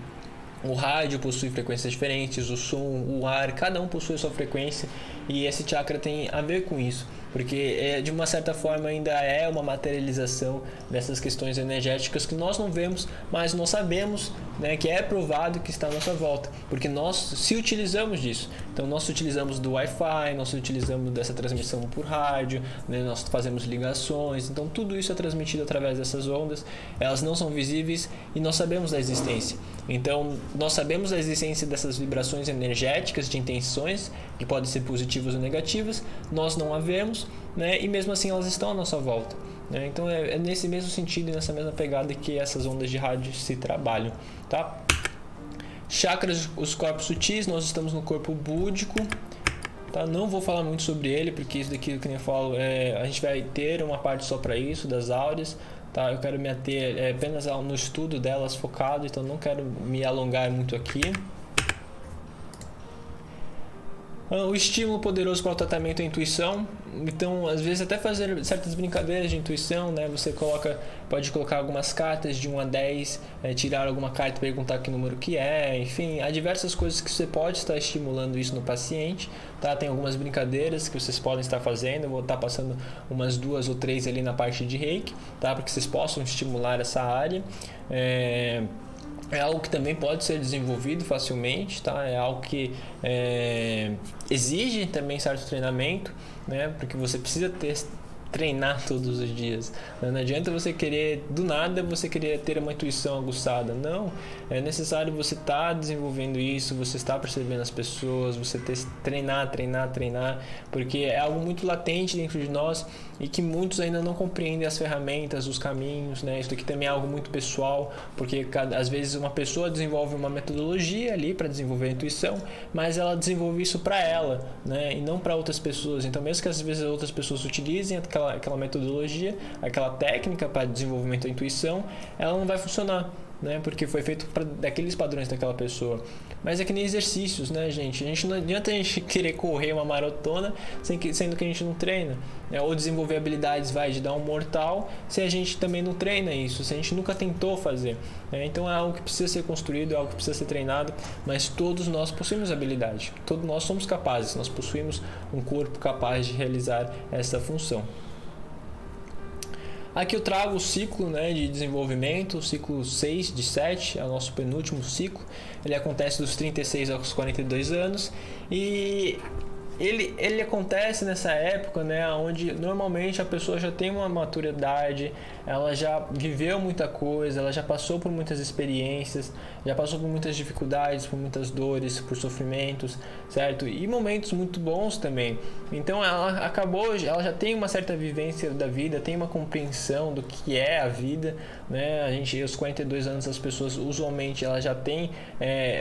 O rádio possui frequências diferentes, o som, o ar, cada um possui sua frequência, e esse chakra tem a ver com isso, porque de uma certa forma ainda é uma materialização dessas questões energéticas que nós não vemos, mas nós sabemos, né, que é provado que está à nossa volta, porque nós se utilizamos disso. Então nós utilizamos do Wi-Fi, nós utilizamos dessa transmissão por rádio, né, nós fazemos ligações, então tudo isso é transmitido através dessas ondas, elas não são visíveis e nós sabemos da existência. Então nós sabemos da existência dessas vibrações energéticas de intenções, que podem ser positivas ou negativas, nós não a vemos, né, e mesmo assim elas estão à nossa volta, né? Então é nesse mesmo sentido e nessa mesma pegada que essas ondas de rádio se trabalham, tá? Chakras, os corpos sutis, nós estamos no corpo búdico, tá? Não vou falar muito sobre ele, porque isso daqui, que nem eu falo, a gente vai ter uma parte só para isso, das áureas, tá? Eu quero me ater apenas no estudo delas focado, então não quero me alongar muito aqui. O estímulo poderoso para o tratamento é a intuição. Então, às vezes, até fazer certas brincadeiras de intuição, né? Você pode colocar algumas cartas de 1 a 10, tirar alguma carta e perguntar que número que é. Enfim, há diversas coisas que você pode estar estimulando isso no paciente, tá? Tem algumas brincadeiras que vocês podem estar fazendo. Eu vou estar passando umas 2 ou 3 ali na parte de Reiki, tá? Para que vocês possam estimular essa área. É algo que também pode ser desenvolvido facilmente, tá? É algo que exige também certo treinamento, né? Porque você precisa treinar todos os dias. Não adianta você querer, do nada, você querer ter uma intuição aguçada. Não, é necessário você estar desenvolvendo isso, você estar percebendo as pessoas, você treinar, porque é algo muito latente dentro de nós e que muitos ainda não compreendem as ferramentas, os caminhos, né? Isso aqui também é algo muito pessoal, porque às vezes uma pessoa desenvolve uma metodologia ali para desenvolver a intuição, mas ela desenvolve isso para ela, né? E não para outras pessoas. Então, mesmo que às vezes outras pessoas utilizem aquela metodologia, aquela técnica para desenvolvimento da intuição, ela não vai funcionar, né? Porque foi feito daqueles padrões daquela pessoa. Mas é que nem exercícios, né, gente? Não adianta a gente querer correr uma maratona sendo que a gente não treina, né? Ou desenvolver habilidades de dar um mortal se a gente também não treina isso, se a gente nunca tentou fazer, né? Então é algo que precisa ser construído, é algo que precisa ser treinado, mas todos nós possuímos habilidade, todos nós somos capazes, nós possuímos um corpo capaz de realizar essa função. Aqui eu trago o ciclo, né, de desenvolvimento, o ciclo 6 de 7, é o nosso penúltimo ciclo. Ele acontece dos 36 aos 42 anos e ele acontece nessa época, né, onde normalmente a pessoa já tem uma maturidade, ela já viveu muita coisa, ela já passou por muitas experiências, já passou por muitas dificuldades, por muitas dores, por sofrimentos, certo? E momentos muito bons também. Então ela já tem uma certa vivência da vida, tem uma compreensão do que é a vida, né? Aos 42 anos as pessoas usualmente ela já tem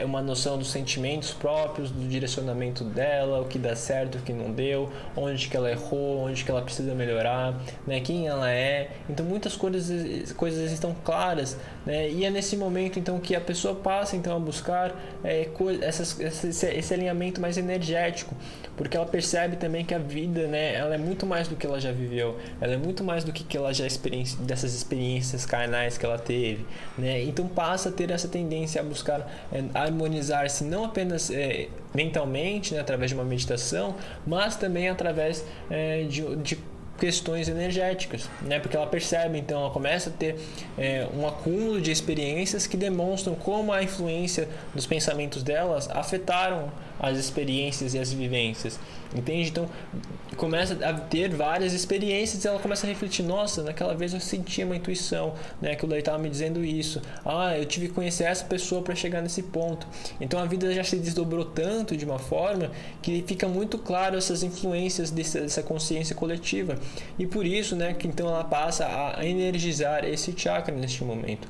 uma noção dos sentimentos próprios, do direcionamento dela, o que dá certo, certo, o que não deu, onde que ela errou, onde que ela precisa melhorar, né? Quem ela é. Então muitas coisas estão claras, né? E é nesse momento então que a pessoa passa então a buscar esse alinhamento mais energético, porque ela percebe também que a vida, né, ela é muito mais do que ela já viveu, ela é muito mais do que ela já dessas experiências carnais que ela teve, né? Então passa a ter essa tendência a buscar harmonizar-se não apenas mentalmente, né, através de uma meditação, mas também através de questões energéticas, né? Porque ela percebe, então ela começa a ter um acúmulo de experiências que demonstram como a influência dos pensamentos delas afetaram as experiências e as vivências, entende? Então começa a ter várias experiências e ela começa a refletir: nossa, naquela vez eu senti uma intuição, né, que o Lei estava me dizendo isso, eu tive que conhecer essa pessoa para chegar nesse ponto. Então a vida já se desdobrou tanto de uma forma que fica muito claro essas influências dessa consciência coletiva, e por isso, né, que então ela passa a energizar esse chakra neste momento.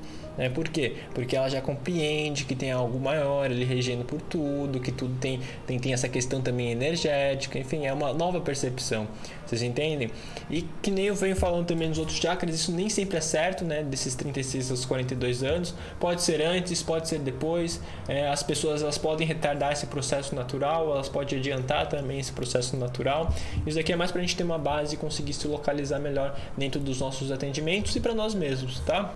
Por quê? Porque ela já compreende que tem algo maior ali regendo por tudo, que tudo tem essa questão também energética, enfim, é uma nova percepção, vocês entendem? E que nem eu venho falando também nos outros chakras, isso nem sempre é certo, né? Desses 36 aos 42 anos, pode ser antes, pode ser depois, as pessoas elas podem retardar esse processo natural, elas podem adiantar também esse processo natural. Isso aqui é mais pra gente ter uma base e conseguir se localizar melhor dentro dos nossos atendimentos e para nós mesmos, tá?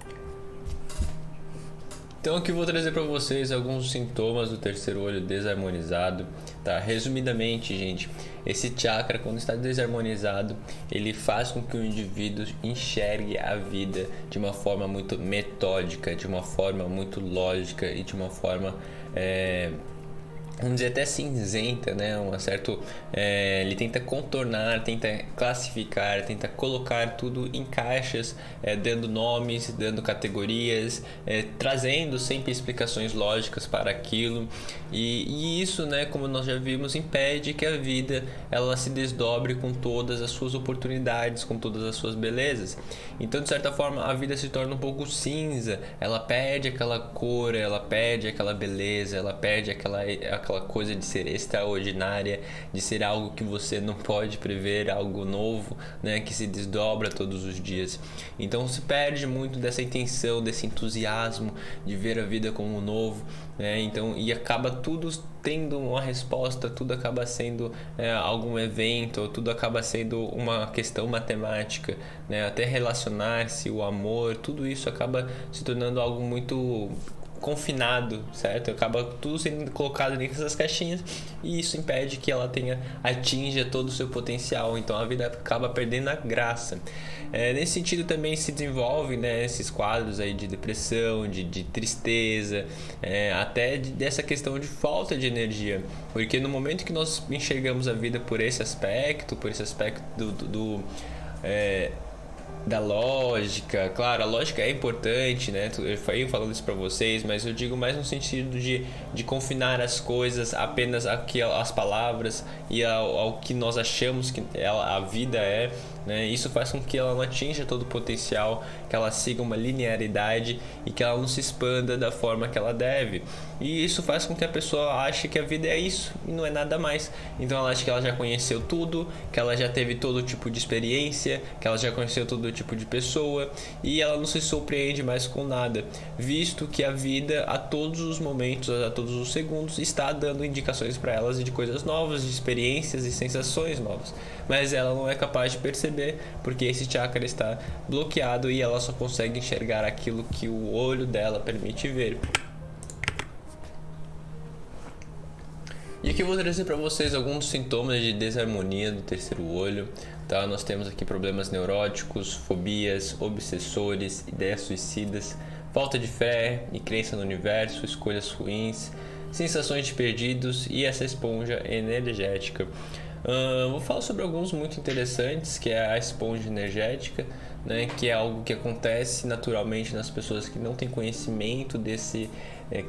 Então aqui eu vou trazer para vocês alguns sintomas do terceiro olho desarmonizado, tá? Resumidamente, gente, esse chakra, quando está desarmonizado, ele faz com que o indivíduo enxergue a vida de uma forma muito metódica, de uma forma muito lógica e de uma forma vamos dizer até cinzenta, né? Ele tenta contornar, tenta classificar, tenta colocar tudo em caixas, dando nomes, dando categorias, trazendo sempre explicações lógicas para aquilo, e isso, né, como nós já vimos, impede que a vida ela se desdobre com todas as suas oportunidades, com todas as suas belezas. Então, de certa forma, a vida se torna um pouco cinza, ela perde aquela cor, ela perde aquela beleza, ela perde aquela coisa de ser extraordinária, de ser algo que você não pode prever, algo novo, né, que se desdobra todos os dias. Então se perde muito dessa intenção, desse entusiasmo de ver a vida como novo, né? Então, e acaba tudo tendo uma resposta, tudo acaba sendo algum evento, tudo acaba sendo uma questão matemática, né? Até relacionar-se, o amor, tudo isso acaba se tornando algo muito confinado, certo? Acaba tudo sendo colocado dentro dessas caixinhas e isso impede que ela atinja todo o seu potencial. Então a vida acaba perdendo a graça. Nesse sentido também se desenvolve, né, esses quadros aí de depressão, de tristeza, até dessa questão de falta de energia, porque no momento que nós enxergamos a vida por esse aspecto da lógica, claro, a lógica é importante, né? Eu fui falando isso para vocês, mas eu digo mais no sentido de confinar as coisas apenas às palavras e ao que nós achamos que a vida é, né? Isso faz com que ela não atinja todo o potencial, que ela siga uma linearidade e que ela não se expanda da forma que ela deve. E isso faz com que a pessoa ache que a vida é isso e não é nada mais. Então ela acha que ela já conheceu tudo, que ela já teve todo tipo de experiência, que ela já conheceu todo tipo de pessoa e ela não se surpreende mais com nada, visto que a vida a todos os momentos, a todos os segundos está dando indicações para elas de coisas novas, de experiências e sensações novas, mas ela não é capaz de perceber porque esse chakra está bloqueado e ela só consegue enxergar aquilo que o olho dela permite ver. E aqui eu vou trazer para vocês alguns sintomas de desarmonia do terceiro olho, tá? Nós temos aqui problemas neuróticos, fobias, obsessores, ideias suicidas, falta de fé e crença no universo, escolhas ruins, sensações de perdidos e essa esponja energética. Vou falar sobre alguns muito interessantes, que é a esponja energética, né, que é algo que acontece naturalmente nas pessoas que não têm conhecimento desse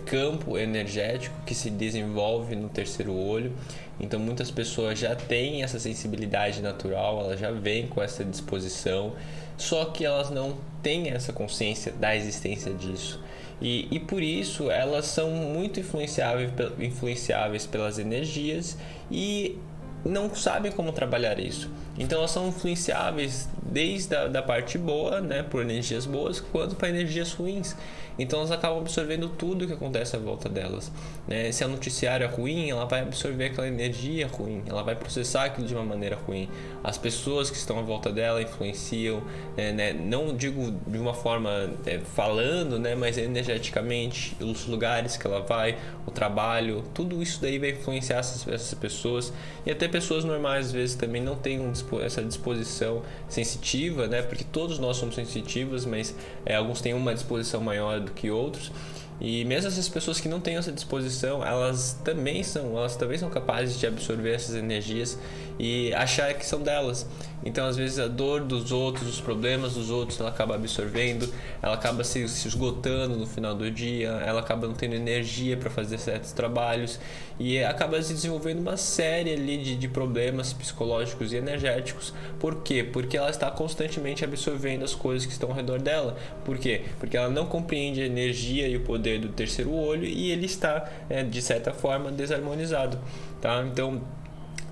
campo energético que se desenvolve no terceiro olho. Então muitas pessoas já têm essa sensibilidade natural, elas já vêm com essa disposição, só que elas não têm essa consciência da existência disso. E por isso elas são muito influenciáveis pelas energias e não sabem como trabalhar isso. Então elas são influenciáveis desde da parte boa, né, por energias boas, quanto para energias ruins. Então elas acabam absorvendo tudo que acontece à volta delas, né? Se a noticiário é ruim, ela vai absorver aquela energia ruim, ela vai processar aquilo de uma maneira ruim. As pessoas que estão à volta dela influenciam, né? Não digo de uma forma falando, né, mas energeticamente, os lugares que ela vai, o trabalho, tudo isso daí vai influenciar essas pessoas. E até pessoas normais às vezes também não têm essa disposição sensitiva, né? Porque todos nós somos sensitivos, mas alguns têm uma disposição maior do que outros. E mesmo essas pessoas que não têm essa disposição, elas também são capazes de absorver essas energias e achar que são delas. Então, às vezes, a dor dos outros, os problemas dos outros, ela acaba absorvendo, ela acaba se esgotando no final do dia, ela acaba não tendo energia para fazer certos trabalhos e acaba se desenvolvendo uma série ali de problemas psicológicos e energéticos. Por quê? Porque ela está constantemente absorvendo as coisas que estão ao redor dela. Por quê? Porque ela não compreende a energia e o poder do terceiro olho e ele está, de certa forma, desarmonizado, tá? Então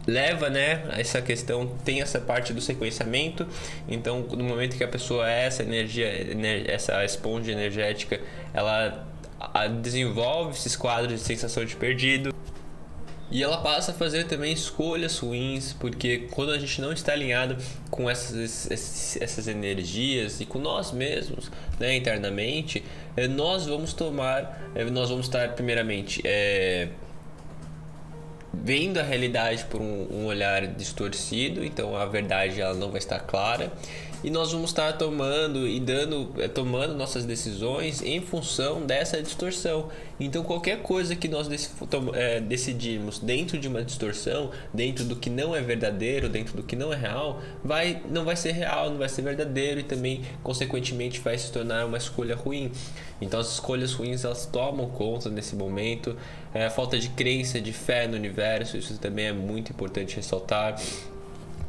leva, né, a essa questão, tem essa parte do sequenciamento. Então no momento que a pessoa essa esponja energética, ela desenvolve esses quadros de sensação de perdido. E ela passa a fazer também escolhas ruins, porque quando a gente não está alinhado com essas energias e com nós mesmos, né, internamente, nós vamos estar primeiramente vendo a realidade por um olhar distorcido, então a verdade ela não vai estar clara. E nós vamos estar tomando nossas decisões em função dessa distorção. Então qualquer coisa que nós decidirmos dentro de uma distorção, dentro do que não é verdadeiro, dentro do que não é real, não vai ser real, não vai ser verdadeiro e também consequentemente vai se tornar uma escolha ruim. Então as escolhas ruins elas tomam conta nesse momento. A falta de crença, de fé no universo, isso também é muito importante ressaltar.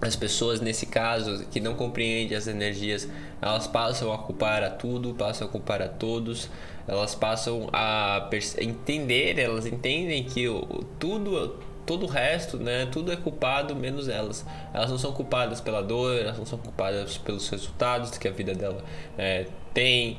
As pessoas, nesse caso, que não compreendem as energias, elas passam a culpar a tudo, passam a culpar a todos, elas passam a entender, elas entendem que todo o resto, né, tudo é culpado menos elas. Elas não são culpadas pela dor, elas não são culpadas pelos resultados que a vida dela tem,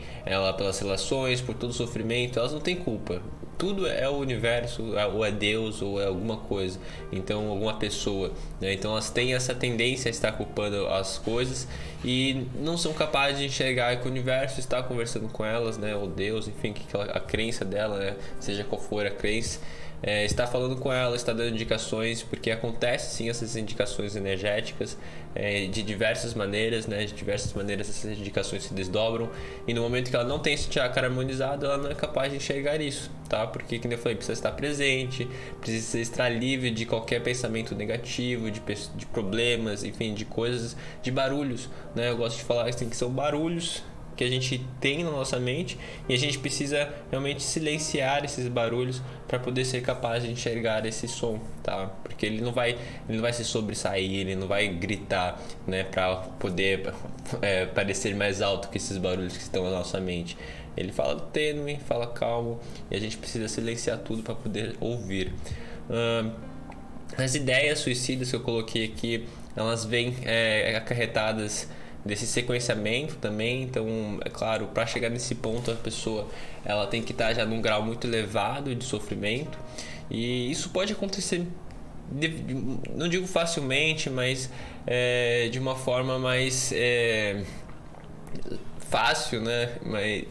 pelas relações, por todo o sofrimento, elas não têm culpa. Tudo é o universo, ou é Deus, ou é alguma coisa, então alguma pessoa, né? Então elas têm essa tendência a estar culpando as coisas e não são capazes de enxergar que o universo está conversando com elas, né? Ou Deus, enfim, a crença dela, né? Seja qual for a crença, está falando com ela, está dando indicações, porque acontece sim essas indicações energéticas de diversas maneiras, né? De diversas maneiras essas indicações se desdobram e no momento que ela não tem esse chakra harmonizado, ela não é capaz de enxergar isso, tá? Porque, como eu falei, precisa estar presente, precisa estar livre de qualquer pensamento negativo, de problemas, enfim, de coisas, de barulhos, né? Eu gosto de falar assim, que são barulhos que a gente tem na nossa mente e a gente precisa realmente silenciar esses barulhos para poder ser capaz de enxergar esse som, tá? Porque ele não vai se sobressair, ele não vai gritar, né, para poder parecer mais alto que esses barulhos que estão na nossa mente. Ele fala tênue, fala calmo e a gente precisa silenciar tudo para poder ouvir. As ideias suicidas que eu coloquei aqui, elas vêm acarretadas desse sequenciamento também. Então, é claro, para chegar nesse ponto a pessoa ela tem que estar já num grau muito elevado de sofrimento e isso pode acontecer, não digo facilmente, mas de uma forma mais fácil, né?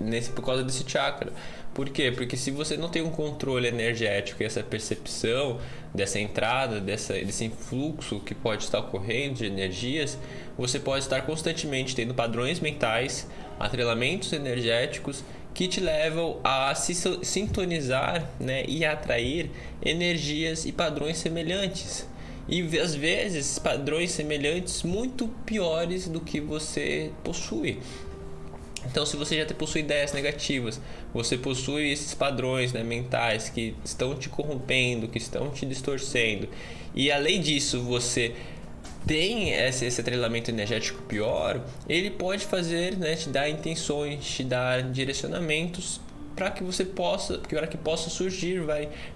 Mas por causa desse chakra. Por quê? Porque se você não tem um controle energético e essa percepção dessa entrada, desse influxo que pode estar ocorrendo de energias, você pode estar constantemente tendo padrões mentais, atrelamentos energéticos que te levam a se sintonizar, né, e atrair energias e padrões semelhantes. E às vezes padrões semelhantes muito piores do que você possui. Então, se você já possui ideias negativas, você possui esses padrões, né, mentais que estão te corrompendo, que estão te distorcendo, e além disso você tem esse atrelamento energético pior, ele pode fazer, né, te dar intenções, te dar direcionamentos para que você possa surgir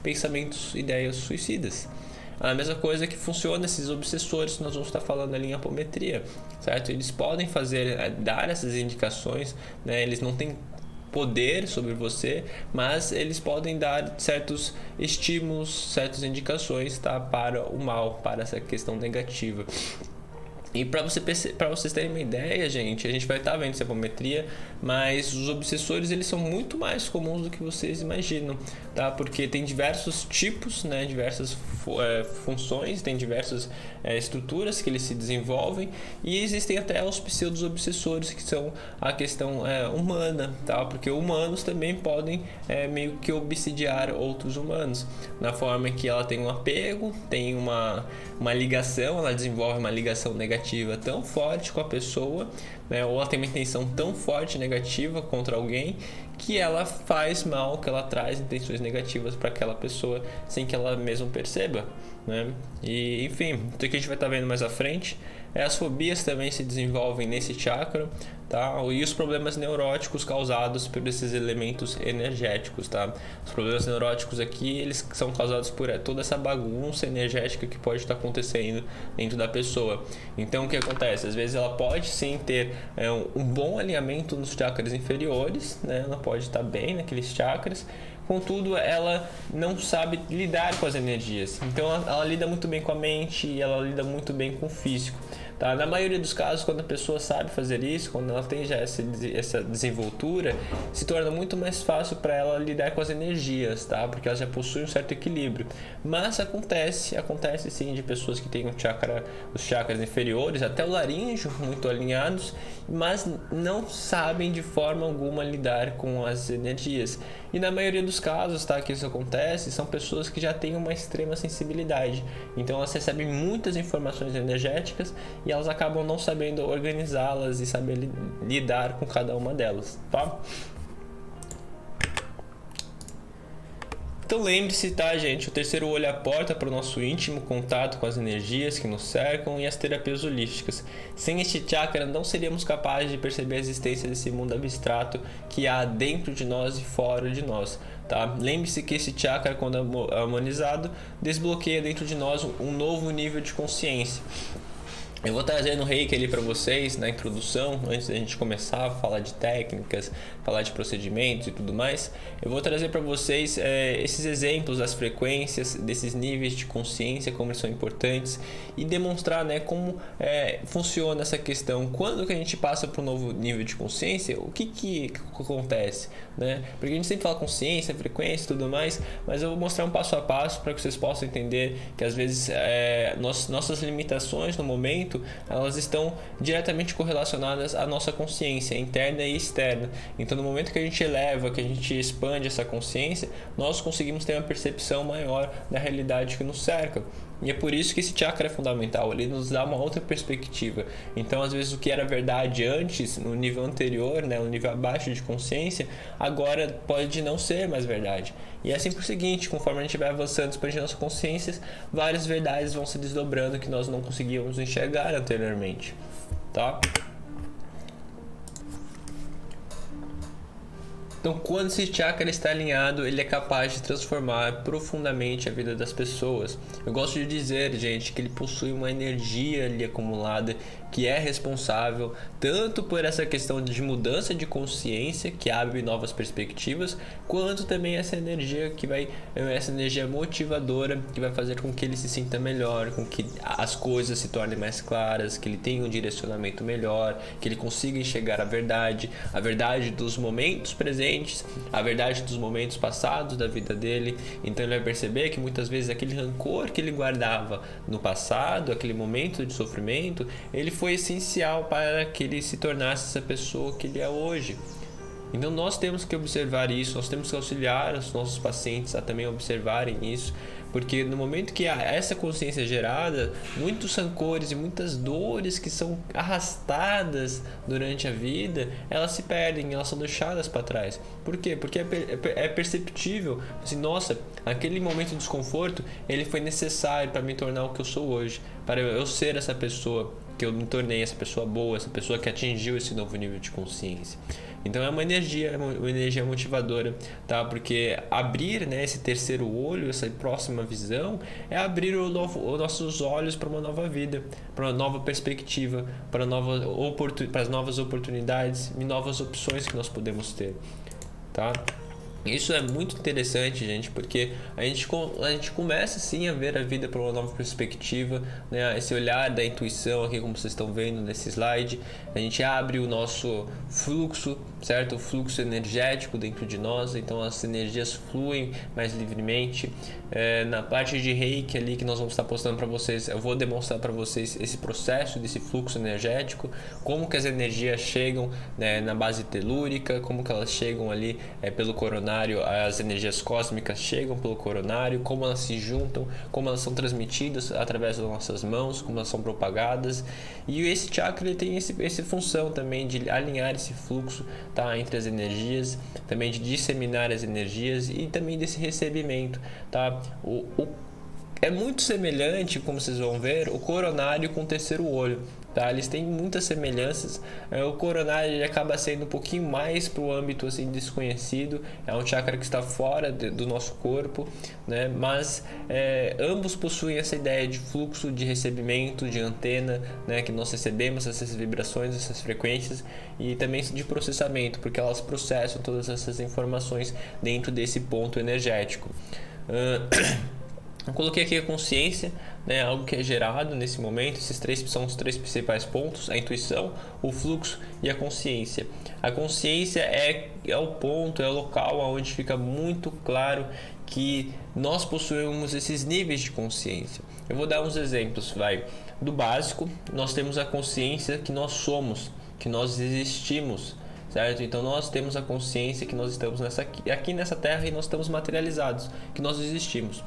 pensamentos, ideias suicidas. A mesma coisa que funciona esses obsessores que nós vamos estar falando ali em apometria, certo? Eles podem dar essas indicações, né? Eles não têm poder sobre você, mas eles podem dar certos estímulos, certas indicações, tá? Para o mal, para essa questão negativa. E para vocês terem uma ideia, gente, a gente vai estar vendo essa apometria, mas os obsessores eles são muito mais comuns do que vocês imaginam, tá? Porque tem diversos tipos, né? Diversas funções, tem diversas estruturas que eles se desenvolvem, e existem até os pseudos obsessores, que são a questão humana, tá? Porque humanos também podem meio que obsidiar outros humanos, na forma que ela tem um apego, tem uma ligação, ela desenvolve uma ligação negativa tão forte com a pessoa, né? Ou ela tem uma intenção tão forte negativa contra alguém, que ela faz mal, que ela traz intenções negativas para aquela pessoa sem que ela mesma perceba, né? E enfim, isso que a gente vai estar vendo mais à frente. As fobias também se desenvolvem nesse chakra, tá? E os problemas neuróticos causados por esses elementos energéticos, tá? Os problemas neuróticos aqui, eles são causados por toda essa bagunça energética que pode estar acontecendo dentro da pessoa. Então, o que acontece? Às vezes ela pode sim ter um bom alinhamento nos chakras inferiores, né? Ela pode estar bem naqueles chakras, contudo ela não sabe lidar com as energias. Então ela lida muito bem com a mente e ela lida muito bem com o físico, tá? Na maioria dos casos, quando a pessoa sabe fazer isso, quando ela tem já essa desenvoltura, se torna muito mais fácil para ela lidar com as energias, tá? Porque ela já possui um certo equilíbrio. Mas acontece sim de pessoas que têm os chakras inferiores, até o laríngeo muito alinhados, mas não sabem de forma alguma lidar com as energias. E na maioria dos casos, tá, que isso acontece, são pessoas que já têm uma extrema sensibilidade. Então elas recebem muitas informações energéticas e elas acabam não sabendo organizá-las e saber lidar com cada uma delas, tá? Então lembre-se, tá, gente? O terceiro olho é a porta para o nosso íntimo contato com as energias que nos cercam e as terapias holísticas. Sem este chakra, não seríamos capazes de perceber a existência desse mundo abstrato que há dentro de nós e fora de nós, tá? Lembre-se que esse chakra, quando harmonizado, desbloqueia dentro de nós um novo nível de consciência. Eu vou trazer no Reiki ali para vocês, na introdução, antes da gente começar a falar de técnicas, falar de procedimentos e tudo mais. Eu vou trazer para vocês esses exemplos das frequências, desses níveis de consciência, como eles são importantes, e demonstrar, né, como funciona essa questão. Quando que a gente passa para um novo nível de consciência, o que acontece, né? Porque a gente sempre fala consciência, frequência e tudo mais, mas eu vou mostrar um passo a passo para que vocês possam entender que às vezes nossas limitações no momento, elas estão diretamente correlacionadas à nossa consciência interna e externa. Então no momento que a gente eleva, que a gente expande essa consciência, nós conseguimos ter uma percepção maior da realidade que nos cerca. E é por isso que esse chakra é fundamental, ele nos dá uma outra perspectiva. Então às vezes o que era verdade antes, no nível anterior, né, no nível abaixo de consciência, agora pode não ser mais verdade. E é assim por seguinte, conforme a gente vai avançando, expandindo nossa consciência, várias verdades vão se desdobrando que nós não conseguíamos enxergar anteriormente, tá? Então, quando esse chakra está alinhado, ele é capaz de transformar profundamente a vida das pessoas. Eu gosto de dizer, gente, que ele possui uma energia ali acumulada que é responsável tanto por essa questão de mudança de consciência, que abre novas perspectivas, quanto também essa energia motivadora, que vai fazer com que ele se sinta melhor, com que as coisas se tornem mais claras, que ele tenha um direcionamento melhor, que ele consiga enxergar a verdade dos momentos presentes, a verdade dos momentos passados da vida dele. Então ele vai perceber que muitas vezes aquele rancor que ele guardava no passado, aquele momento de sofrimento, ele foi essencial para que ele se tornasse essa pessoa que ele é hoje. Então nós temos que observar isso, nós temos que auxiliar os nossos pacientes a também observarem isso, porque no momento que há essa consciência gerada, muitos rancores e muitas dores que são arrastadas durante a vida, elas se perdem, elas são deixadas para trás. Por quê? Porque é perceptível, assim, nossa, aquele momento de desconforto, ele foi necessário para me tornar o que eu sou hoje, para eu ser essa pessoa porque eu me tornei essa pessoa boa, essa pessoa que atingiu esse novo nível de consciência. Então é uma energia motivadora, tá? Porque abrir, né, esse terceiro olho, essa próxima visão, é abrir os nossos olhos para uma nova vida, para uma nova perspectiva, para as novas oportunidades e novas opções que nós podemos ter, tá? Isso é muito interessante, gente, porque a gente começa sim a ver a vida por uma nova perspectiva, né? Esse olhar da intuição aqui, como vocês estão vendo nesse slide, a gente abre o nosso fluxo, certo? O fluxo energético dentro de nós, então as energias fluem mais livremente. Na parte de Reiki ali que nós vamos estar postando para vocês, eu vou demonstrar para vocês esse processo desse fluxo energético, como que as energias chegam, né, na base telúrica, como que elas chegam ali pelo coronário, as energias cósmicas chegam pelo coronário, como elas se juntam, como elas são transmitidas através das nossas mãos, como elas são propagadas. E esse chakra ele tem essa função também de alinhar esse fluxo, tá, entre as energias, também de disseminar as energias e também desse recebimento, tá? É muito semelhante, como vocês vão ver, o coronário com o terceiro olho, tá? Eles têm muitas semelhanças. O coronário ele acaba sendo um pouquinho mais para o âmbito assim desconhecido, é um chakra que está fora do nosso corpo, né? Mas ambos possuem essa ideia de fluxo, de recebimento, de antena, né? Que nós recebemos essas vibrações, essas frequências, e também de processamento, porque elas processam todas essas informações dentro desse ponto energético. Eu coloquei aqui a consciência, né, algo que é gerado nesse momento. Esses três são os três principais pontos: a intuição, o fluxo e a consciência. A consciência é o ponto, é o local onde fica muito claro que nós possuímos esses níveis de consciência. Eu vou dar uns exemplos, do básico. Nós temos a consciência que nós somos, que nós existimos, certo? Então nós temos a consciência que nós estamos aqui nessa terra e nós estamos materializados, que nós existimos.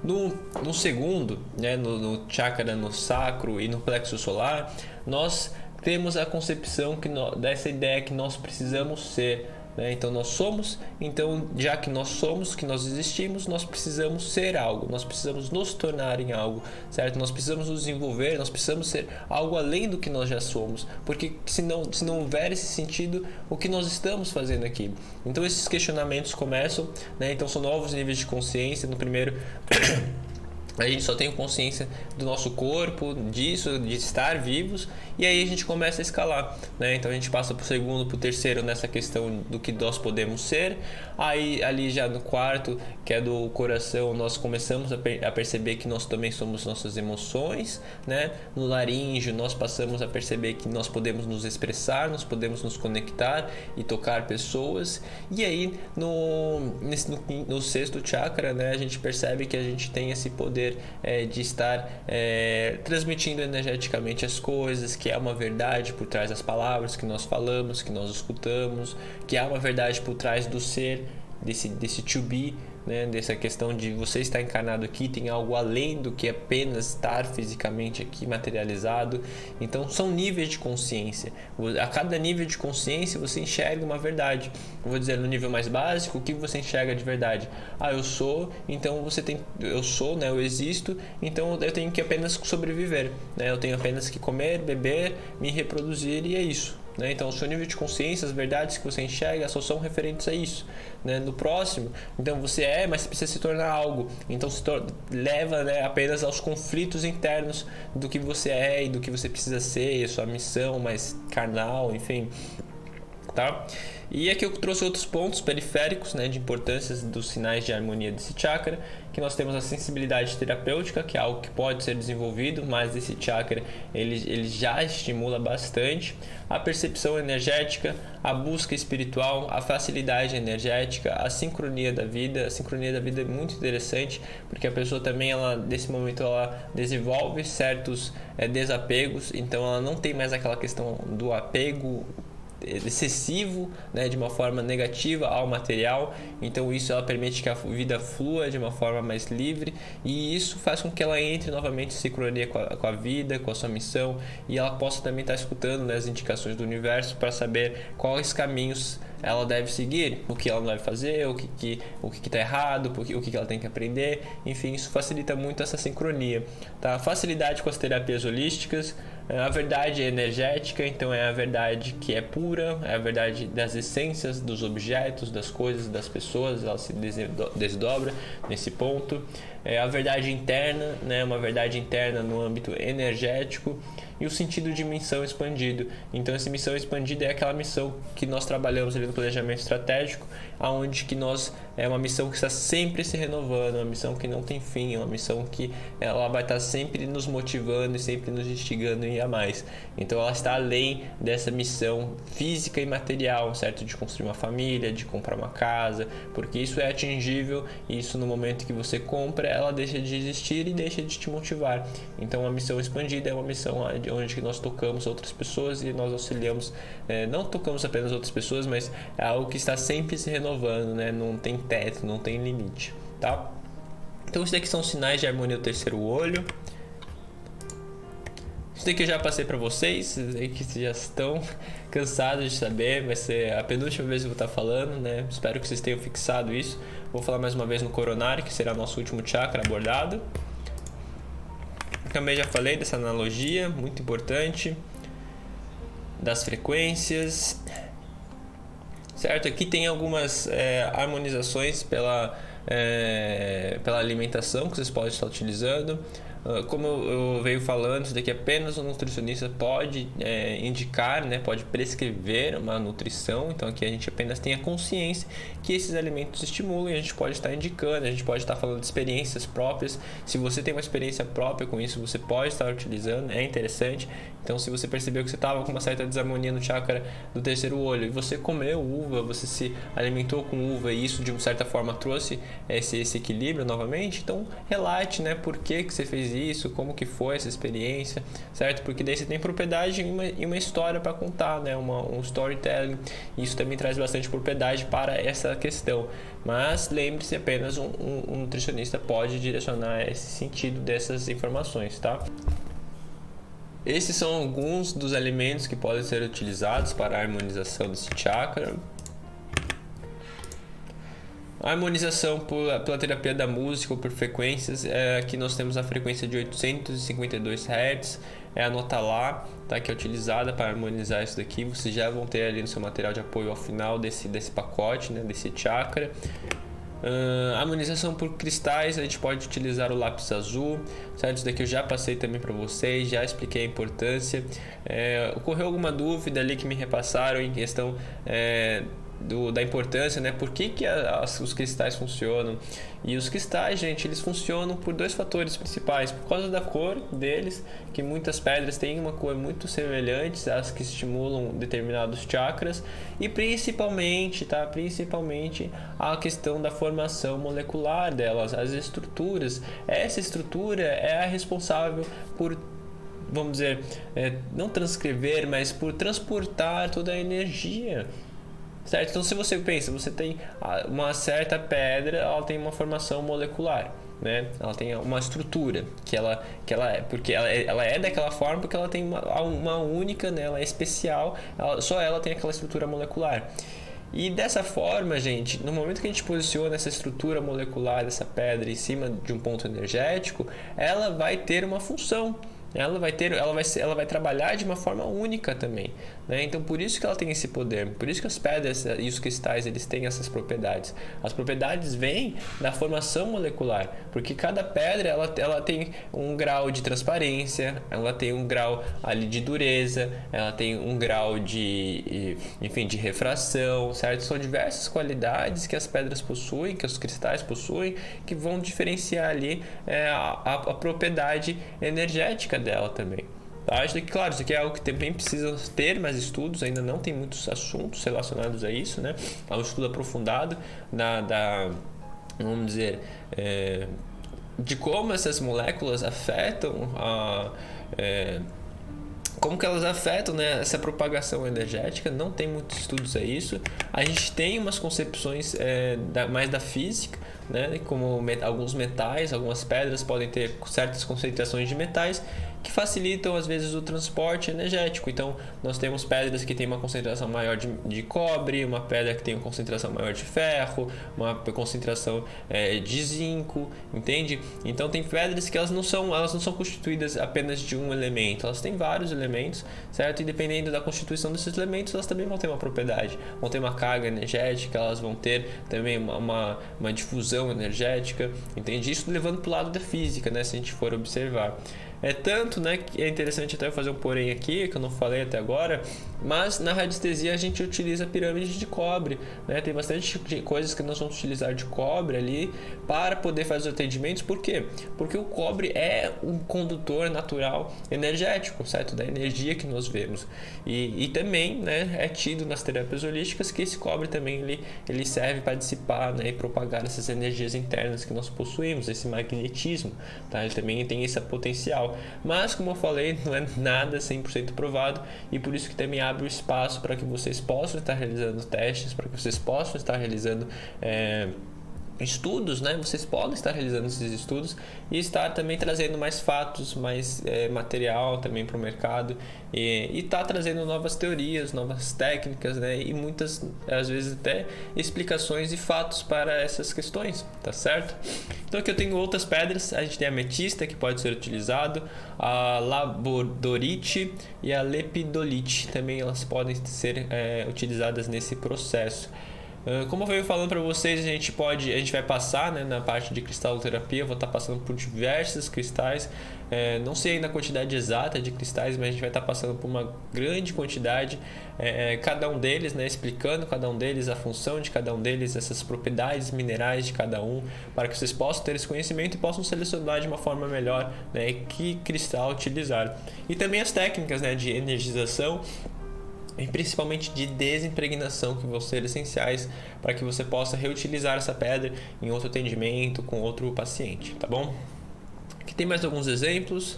No segundo, né, no chakra, no sacro e no plexo solar, nós temos a concepção dessa ideia que nós precisamos ser, né? Então nós somos, então já que nós somos, que nós existimos, nós precisamos ser algo, nós precisamos nos tornar em algo, certo? Nós precisamos nos desenvolver, nós precisamos ser algo além do que nós já somos, porque se não houver esse sentido, o que nós estamos fazendo aqui? Então esses questionamentos começam, né? Então são novos níveis de consciência. No primeiro a gente só tem consciência do nosso corpo, disso, de estar vivos, e aí a gente começa a escalar, né? Então a gente passa para o segundo, para o terceiro nessa questão do que nós podemos ser. Aí ali já no quarto, que é do coração, nós começamos a perceber que nós também somos nossas emoções, né? No laríngeo nós passamos a perceber que nós podemos nos expressar, nós podemos nos conectar e tocar pessoas. E aí no sexto chakra, né, a gente percebe que a gente tem esse poder de estar transmitindo energeticamente as coisas, que há uma verdade por trás das palavras que nós falamos, que nós escutamos, que há uma verdade por trás do ser, desse to be, né? Dessa questão de você estar encarnado aqui, tem algo além do que apenas estar fisicamente aqui materializado. Então são níveis de consciência. A cada nível de consciência você enxerga uma verdade. Eu vou dizer no nível mais básico, o que você enxerga de verdade? Eu sou, então eu sou, né? Eu existo, então eu tenho que apenas sobreviver, né? Eu tenho apenas que comer, beber, me reproduzir, e é isso, né? Então o seu nível de consciência, as verdades que você enxerga só são referentes a isso, né? No próximo, então você mas você precisa se tornar algo, então leva, né, apenas aos conflitos internos do que você é e do que você precisa ser, a sua missão mais carnal, enfim, tá? E aqui eu trouxe outros pontos periféricos, né, de importância dos sinais de harmonia desse chakra, que nós temos a sensibilidade terapêutica, que é algo que pode ser desenvolvido, mas esse chakra ele já estimula bastante. A percepção energética, a busca espiritual, a facilidade energética, a sincronia da vida. A sincronia da vida é muito interessante, porque a pessoa também, nesse momento, ela desenvolve certos desapegos, então ela não tem mais aquela questão do apego excessivo, né, de uma forma negativa ao material. Então isso ela permite que a vida flua de uma forma mais livre, e isso faz com que ela entre novamente em sincronia com a vida, com a sua missão, e ela possa também estar escutando, né, as indicações do universo para saber quais caminhos ela deve seguir, o que ela não deve fazer, o que está errado, o que ela tem que aprender. Enfim, isso facilita muito essa sincronia, tá? Facilidade com as terapias holísticas, A verdade é energética, então é a verdade que é pura, é a verdade das essências, dos objetos, das coisas, das pessoas, ela se desdobra nesse ponto. É a verdade interna, né? Uma verdade interna no âmbito energético, e o sentido de missão expandido. Então, essa missão expandida é aquela missão que nós trabalhamos ali no planejamento estratégico, aonde que nós é uma missão que está sempre se renovando, uma missão que não tem fim, é uma missão que ela vai estar sempre nos motivando e sempre nos instigando a ir a mais. Então, ela está além dessa missão física e material, certo? De construir uma família, de comprar uma casa, porque isso é atingível, e isso no momento que você compra, ela deixa de existir e deixa de te motivar. Então, a missão expandida é uma missão onde nós tocamos outras pessoas e nós auxiliamos, não tocamos apenas outras pessoas, mas é algo que está sempre se renovando, né? Não tem teto, não tem limite, tá? Então, isso daqui são sinais de harmonia do terceiro olho. Isso daqui eu já passei para vocês, que vocês já estão cansados de saber, vai ser a penúltima vez que eu vou estar falando, né? Espero que vocês tenham fixado isso. Vou falar mais uma vez no coronário, que será nosso último chakra abordado. Também já falei dessa analogia, muito importante, das frequências, certo? Aqui tem algumas harmonizações pela alimentação que vocês podem estar utilizando. Como eu venho falando, isso daqui apenas um nutricionista pode indicar, né, pode prescrever uma nutrição. Então aqui a gente apenas tem a consciência que esses alimentos estimulam, e a gente pode estar indicando, a gente pode estar falando de experiências próprias. Se você tem uma experiência própria com isso, você pode estar utilizando, é interessante. Então, se você percebeu que você estava com uma certa desarmonia no chakra do terceiro olho e você comeu uva, você se alimentou com uva e isso de uma certa forma trouxe esse equilíbrio novamente, então relate, né, por que você fez isso, como que foi essa experiência, certo? Porque daí você tem propriedade e uma história para contar, né, um storytelling. Isso também traz bastante propriedade para essa questão. Mas lembre-se, apenas um nutricionista pode direcionar esse sentido dessas informações, tá? Esses são alguns dos alimentos que podem ser utilizados para a harmonização desse chakra. A harmonização pela terapia da música ou por frequências, aqui nós temos a frequência de 852 Hz, é a nota Lá, tá, que é utilizada para harmonizar isso daqui. Vocês já vão ter ali no seu material de apoio ao final desse pacote, né, desse chakra. Harmonização por cristais, a gente pode utilizar o lápis azul, certo? Isso daqui eu já passei também para vocês, já expliquei a importância. Ocorreu alguma dúvida ali que me repassaram em questão da importância, né? Por que os cristais funcionam? E os cristais, gente, eles funcionam por dois fatores principais. Por causa da cor deles, que muitas pedras têm uma cor muito semelhante às que estimulam determinados chakras, e principalmente a questão da formação molecular delas, as estruturas. Essa estrutura é a responsável por, vamos dizer, não transcrever, mas por transportar toda a energia. Certo? Então, se você pensa, você tem uma certa pedra, ela tem uma formação molecular, né? Ela tem uma estrutura que ela é, porque ela é daquela forma porque ela tem uma única, né? Ela é especial, só ela tem aquela estrutura molecular. E dessa forma, gente, no momento que a gente posiciona essa estrutura molecular dessa pedra em cima de um ponto energético, ela vai ter uma função. Ela vai trabalhar de uma forma única também, né? Então, por isso que ela tem esse poder, por isso que as pedras e os cristais, eles têm essas propriedades. As propriedades vêm da formação molecular, porque cada pedra ela tem um grau de transparência, ela tem um grau ali de dureza, ela tem um grau de refração, certo? São diversas qualidades que as pedras possuem, que os cristais possuem, que vão diferenciar ali a propriedade energética dela também. Tá? Isso aqui é algo que também precisa ter mais estudos, ainda não tem muitos assuntos relacionados a isso, né? Há um estudo aprofundado vamos dizer, de como essas moléculas afetam como que elas afetam, né, essa propagação energética. Não tem muitos estudos a isso. A gente tem umas concepções mais da física, né, como alguns metais, algumas pedras podem ter certas concentrações de metais que facilitam às vezes o transporte energético. Então nós temos pedras que têm uma concentração maior de cobre, uma pedra que tem uma concentração maior de ferro, uma concentração de zinco, entende? Então tem pedras que elas não são constituídas apenas de um elemento, elas têm vários elementos, certo? E dependendo da constituição desses elementos, elas também vão ter uma propriedade, vão ter uma carga energética, elas vão ter também uma difusão energética, entende? Isso levando para o lado da física, né? Se a gente for observar. É tanto, né, que é interessante até fazer um porém aqui, que eu não falei até agora, mas na radiestesia a gente utiliza pirâmides de cobre, né? Tem bastante coisas que nós vamos utilizar de cobre ali para poder fazer os atendimentos. Por quê? Porque o cobre é um condutor natural energético, certo? Da energia que nós vemos. E também, né, é tido nas terapias holísticas que esse cobre também ele serve para dissipar, né, e propagar essas energias internas que nós possuímos, esse magnetismo, tá? Ele também tem esse potencial. Mas, como eu falei, não é nada 100% provado, e por isso que também abre o espaço para que vocês possam estar realizando testes, para que vocês possam estar realizando estudos, né? Vocês podem estar realizando esses estudos e estar também trazendo mais fatos, mais material também para o mercado, e estar trazendo novas teorias, novas técnicas, né? E muitas, às vezes, até explicações e fatos para essas questões, tá certo? Então aqui eu tenho outras pedras. A gente tem a ametista, que pode ser utilizado, a labradorite e a lepidolite também, elas podem ser utilizadas nesse processo. Como eu venho falando para vocês, a gente vai passar, né, na parte de cristaloterapia. Eu vou estar passando por diversos cristais, não sei ainda a quantidade exata de cristais, mas a gente vai estar passando por uma grande quantidade, cada um deles, né, explicando cada um deles, a função de cada um deles, essas propriedades minerais de cada um, para que vocês possam ter esse conhecimento e possam selecionar de uma forma melhor, né, que cristal utilizar. E também as técnicas, né, de energização e principalmente de desimpregnação, que vão ser essenciais para que você possa reutilizar essa pedra em outro atendimento com outro paciente, tá bom? Aqui tem mais alguns exemplos.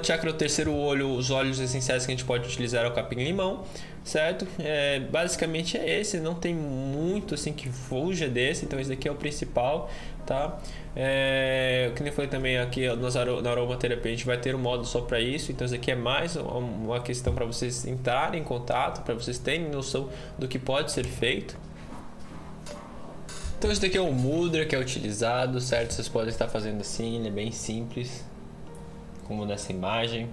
Chakra do terceiro olho, os óleos essenciais que a gente pode utilizar é o capim-limão, certo? Basicamente é esse, não tem muito assim que fuja desse, então esse daqui é o principal, tá? Que nem foi também aqui na aromaterapia, a gente vai ter um módulo só para isso, então isso aqui é mais uma questão para vocês entrarem em contato, para vocês terem noção do que pode ser feito. Então esse daqui é um mudra que é utilizado, certo? Vocês podem estar fazendo assim, ele é bem simples, como nessa imagem,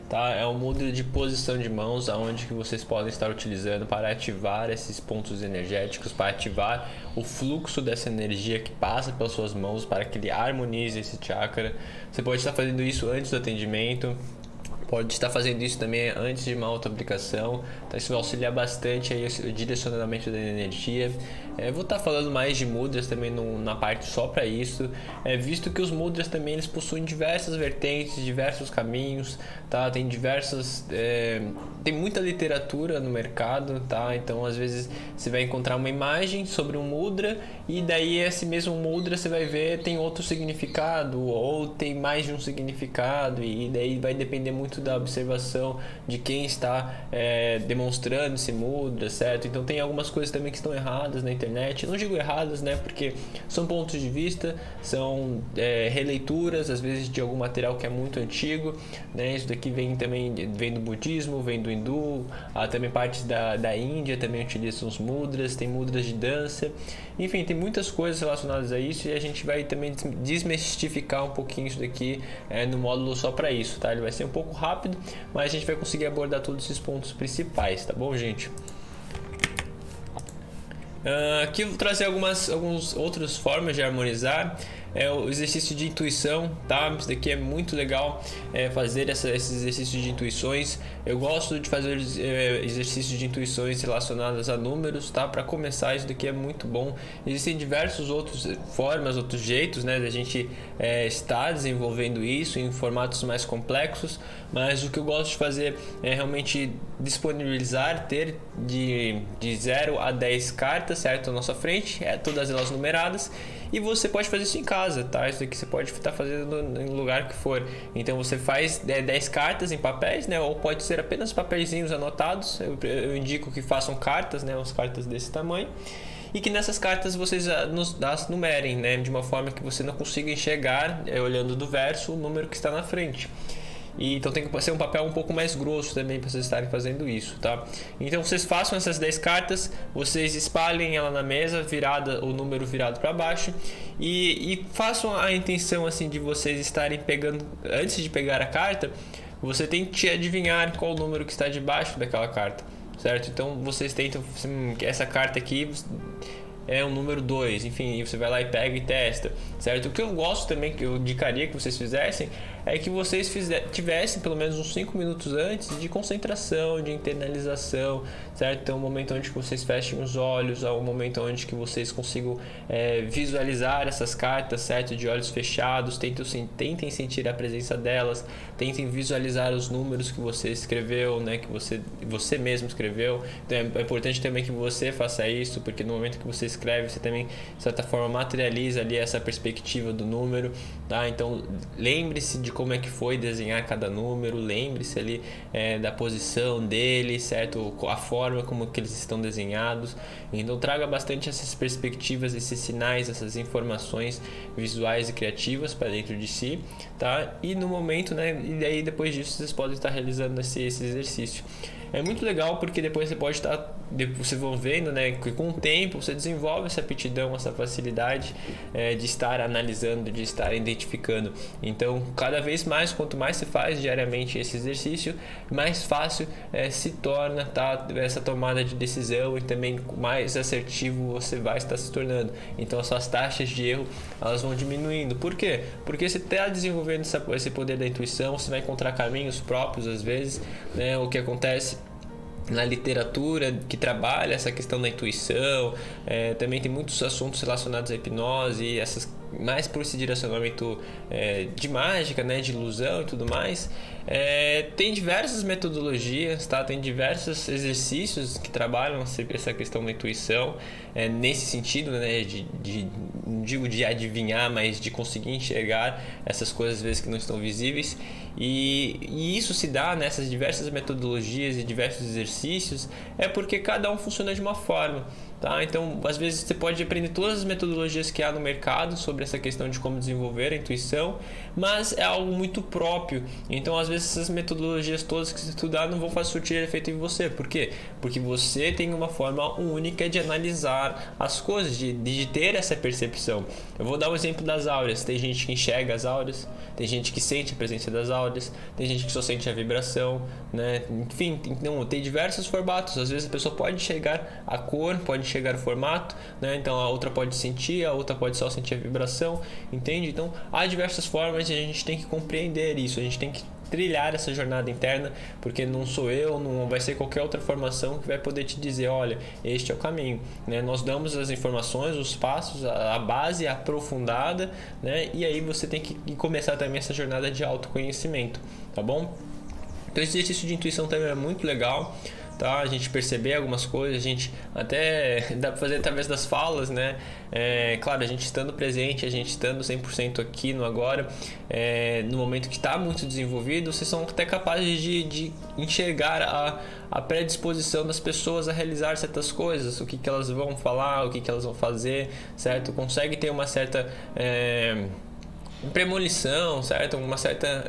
tá? É um mudra de posição de mãos, aonde que vocês podem estar utilizando para ativar esses pontos energéticos, para ativar o fluxo dessa energia que passa pelas suas mãos, para que ele harmonize esse chakra. Você pode estar fazendo isso antes do atendimento, pode estar fazendo isso também antes de uma auto-aplicação, então isso vai auxiliar bastante aí o direcionamento da energia. Vou estar falando mais de mudras também na parte só para isso, visto que os mudras também eles possuem diversas vertentes, diversos caminhos, tá? Tem tem muita literatura no mercado, tá? Então às vezes você vai encontrar uma imagem sobre um mudra e daí esse mesmo mudra você vai ver tem outro significado ou tem mais de um significado, e daí vai depender muito da observação de quem está demonstrando esse mudra, certo? Então tem algumas coisas também que estão erradas na internet. Não digo erradas, né, porque são pontos de vista, são releituras às vezes de algum material que é muito antigo, né? Isso daqui vem do budismo, vem do hindu, também partes da Índia também utilizam os mudras, tem mudras de dança, enfim, tem muitas coisas relacionadas a isso, e a gente vai também desmistificar um pouquinho isso daqui no módulo só para isso, tá? Ele vai ser um pouco rápido, mas a gente vai conseguir abordar todos esses pontos principais, tá bom, gente? Aqui eu vou trazer algumas outras formas de harmonizar. O exercício de intuição, tá? Isso daqui é muito legal, fazer esses exercícios de intuições. Eu gosto de fazer exercícios de intuições relacionados a números, tá? Para começar, isso daqui é muito bom. Existem diversos outros formas, outros jeitos, né, da gente estar desenvolvendo isso em formatos mais complexos, mas o que eu gosto de fazer é realmente disponibilizar, ter de 0 a 10 cartas, certo, à nossa frente, todas elas numeradas. E você pode fazer isso em casa, tá? Isso aqui você pode estar fazendo em lugar que for. Então você faz 10 cartas em papéis, né? Ou pode ser apenas papeizinhos anotados. Eu indico que façam cartas, né? Umas cartas desse tamanho. e que nessas cartas vocês as numerem, né, de uma forma que você não consiga enxergar, olhando do verso, o número que está na frente. E então tem que ser um papel um pouco mais grosso também para vocês estarem fazendo isso, tá? Então vocês façam essas 10 cartas, vocês espalhem ela na mesa, o número virado para baixo, e façam a intenção assim de vocês estarem pegando, antes de pegar a carta, você tem que adivinhar qual o número que está debaixo daquela carta, certo? Então vocês tentam, essa carta aqui é o número 2, enfim, você vai lá e pega e testa, certo? O que eu gosto também, que eu indicaria que vocês fizessem, é que vocês tivessem pelo menos uns 5 minutos antes de concentração, de internalização, certo? Então, um momento onde vocês fechem os olhos, um momento onde que vocês consigam visualizar essas cartas, certo? De olhos fechados, tentem sentir a presença delas, tentem visualizar os números que você escreveu, né? Que você mesmo escreveu. Então, é importante também que você faça isso, porque no momento que você escreve, você também, de certa forma, materializa ali essa perspectiva do número, tá? Então, lembre-se de como é que foi desenhar cada número, lembre-se ali da posição dele, certo? A forma como que eles estão desenhados. Então traga bastante essas perspectivas, esses sinais, essas informações visuais e criativas para dentro de si, tá? E no momento, né? E daí depois disso vocês podem estar realizando esse exercício. É muito legal porque depois você pode estar, vocês vão vendo, né, que com o tempo você desenvolve essa aptidão, essa facilidade de estar analisando, de estar identificando. Então, cada vez mais, quanto mais você faz diariamente esse exercício, mais fácil se torna, tá, essa tomada de decisão, e também mais assertivo você vai estar se tornando. Então, as suas taxas de erro, elas vão diminuindo. Por quê? Porque você está desenvolvendo esse poder da intuição, você vai encontrar caminhos próprios às vezes, né? O que acontece na literatura que trabalha essa questão da intuição, também tem muitos assuntos relacionados à hipnose e essas, mais por esse direcionamento de mágica, né, de ilusão e tudo mais. Tem diversas metodologias, tá? Tem diversos exercícios que trabalham essa questão da intuição, nesse sentido, né, não digo de adivinhar, mas de conseguir enxergar essas coisas às vezes que não estão visíveis. E isso se dá nessas diversas metodologias e diversos exercícios, porque cada um funciona de uma forma, tá? Então, às vezes você pode aprender todas as metodologias que há no mercado sobre essa questão de como desenvolver a intuição, mas é algo muito próprio. Então, às vezes essas metodologias todas que você estudar não vão surtir efeito em você. Por quê? Porque você tem uma forma única de analisar as coisas, de ter essa percepção. Eu vou dar um exemplo das áureas. Tem gente que enxerga as áureas, tem gente que sente a presença das áureas, tem gente que só sente a vibração, né? Enfim, tem diversos formatos. Às vezes a pessoa pode enxergar a cor, pode enxergar o formato, né? Então a outra pode sentir, a outra pode só sentir a vibração, entende? Então há diversas formas e a gente tem que compreender isso, a gente tem que trilhar essa jornada interna, porque não sou eu, não vai ser qualquer outra formação que vai poder te dizer, olha, este é o caminho, né? Nós damos as informações, os passos, a base aprofundada, né? E aí você tem que começar também essa jornada de autoconhecimento, tá bom? Então esse exercício de intuição também é muito legal, tá? A gente perceber algumas coisas, a gente até dá para fazer através das falas, né? Claro, a gente estando presente, a gente estando 100% aqui no agora, no momento que está muito desenvolvido, vocês são até capazes de enxergar a predisposição das pessoas a realizar certas coisas, o que elas vão falar, o que elas vão fazer, certo? Consegue ter uma certa premonição, certo? Uma certa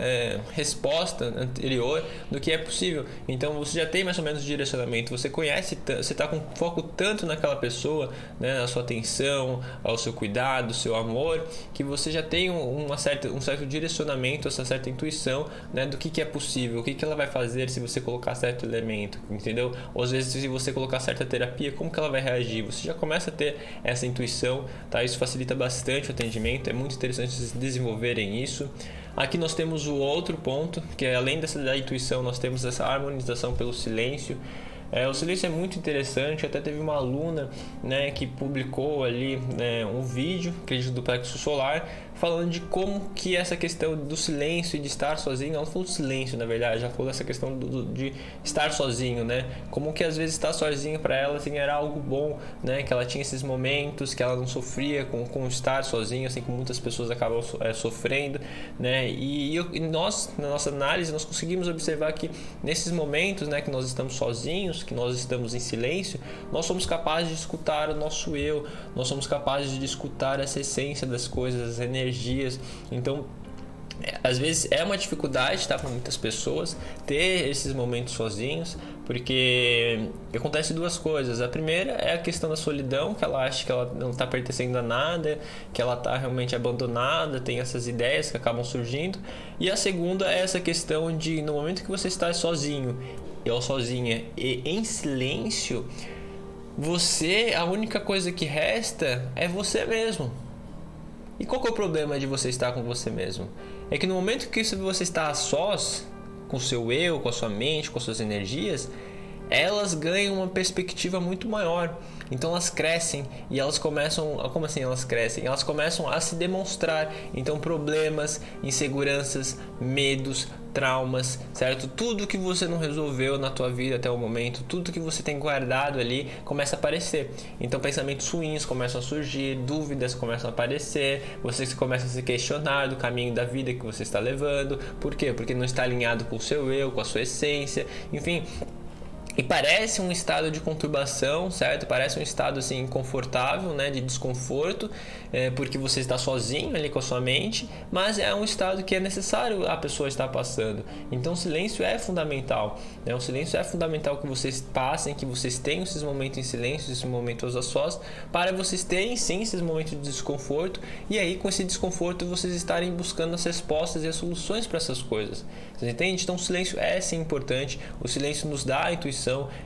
resposta anterior do que é possível. Então você já tem mais ou menos direcionamento, você conhece, você está com foco tanto naquela pessoa, né, na sua atenção, ao seu cuidado, ao seu amor, que você já tem um certo direcionamento, essa certa intuição, né, do que é possível, o que ela vai fazer se você colocar certo elemento, entendeu? Ou às vezes se você colocar certa terapia, como que ela vai reagir? Você já começa a ter essa intuição, tá? Isso facilita bastante o atendimento, é muito interessante desenvolverem isso. Aqui nós temos o outro ponto, que é além da intuição, nós temos essa harmonização pelo silêncio. O silêncio é muito interessante, até teve uma aluna, né, que publicou ali, né, um vídeo, acredito, do plexo solar, falando de como que essa questão do silêncio e de estar sozinho, ela não falou do silêncio, na verdade, já falou dessa questão de estar sozinho, né? Como que às vezes estar sozinho para ela assim, era algo bom, né? Que ela tinha esses momentos, que ela não sofria com estar sozinho, assim como muitas pessoas acabam sofrendo, né? E nós, na nossa análise, nós conseguimos observar que nesses momentos, né, que nós estamos sozinhos, que nós estamos em silêncio, nós somos capazes de escutar o nosso eu, nós somos capazes de escutar essa essência das coisas, as energias. Então, às vezes é uma dificuldade, tá, para muitas pessoas ter esses momentos sozinhos, porque acontece duas coisas. A primeira é a questão da solidão, que ela acha que ela não está pertencendo a nada, que ela está realmente abandonada, tem essas ideias que acabam surgindo. E a segunda é essa questão de, no momento que você está sozinho ou sozinha e em silêncio, a única coisa que resta é você mesmo. E qual que é o problema de você estar com você mesmo? É que no momento que você está a sós, com o seu eu, com a sua mente, com as suas energias, elas ganham uma perspectiva muito maior. Então elas crescem e elas começam... Como assim elas crescem? Elas começam a se demonstrar. Então problemas, inseguranças, medos, traumas, certo? Tudo que você não resolveu na tua vida até o momento, tudo que você tem guardado ali começa a aparecer. Então pensamentos ruins começam a surgir, dúvidas começam a aparecer, você começa a se questionar do caminho da vida que você está levando. Por quê? Porque não está alinhado com o seu eu, com a sua essência, enfim... E parece um estado de conturbação, certo? Parece um estado assim inconfortável, né? De desconforto, porque você está sozinho ali com a sua mente, mas é um estado que é necessário a pessoa estar passando. Então o silêncio é fundamental, né? O silêncio é fundamental que vocês passem, que vocês tenham esses momentos em silêncio, esses momentos a sós, para vocês terem sim esses momentos de desconforto, e aí com esse desconforto vocês estarem buscando as respostas e as soluções para essas coisas. Você entende? Então o silêncio é sim importante, o silêncio nos dá a intuição.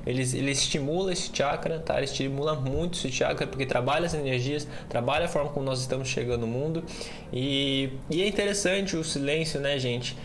Ele estimula esse chakra, tá? Ele estimula muito esse chakra porque trabalha as energias, trabalha a forma como nós estamos chegando no mundo. E é interessante o silêncio, né, gente?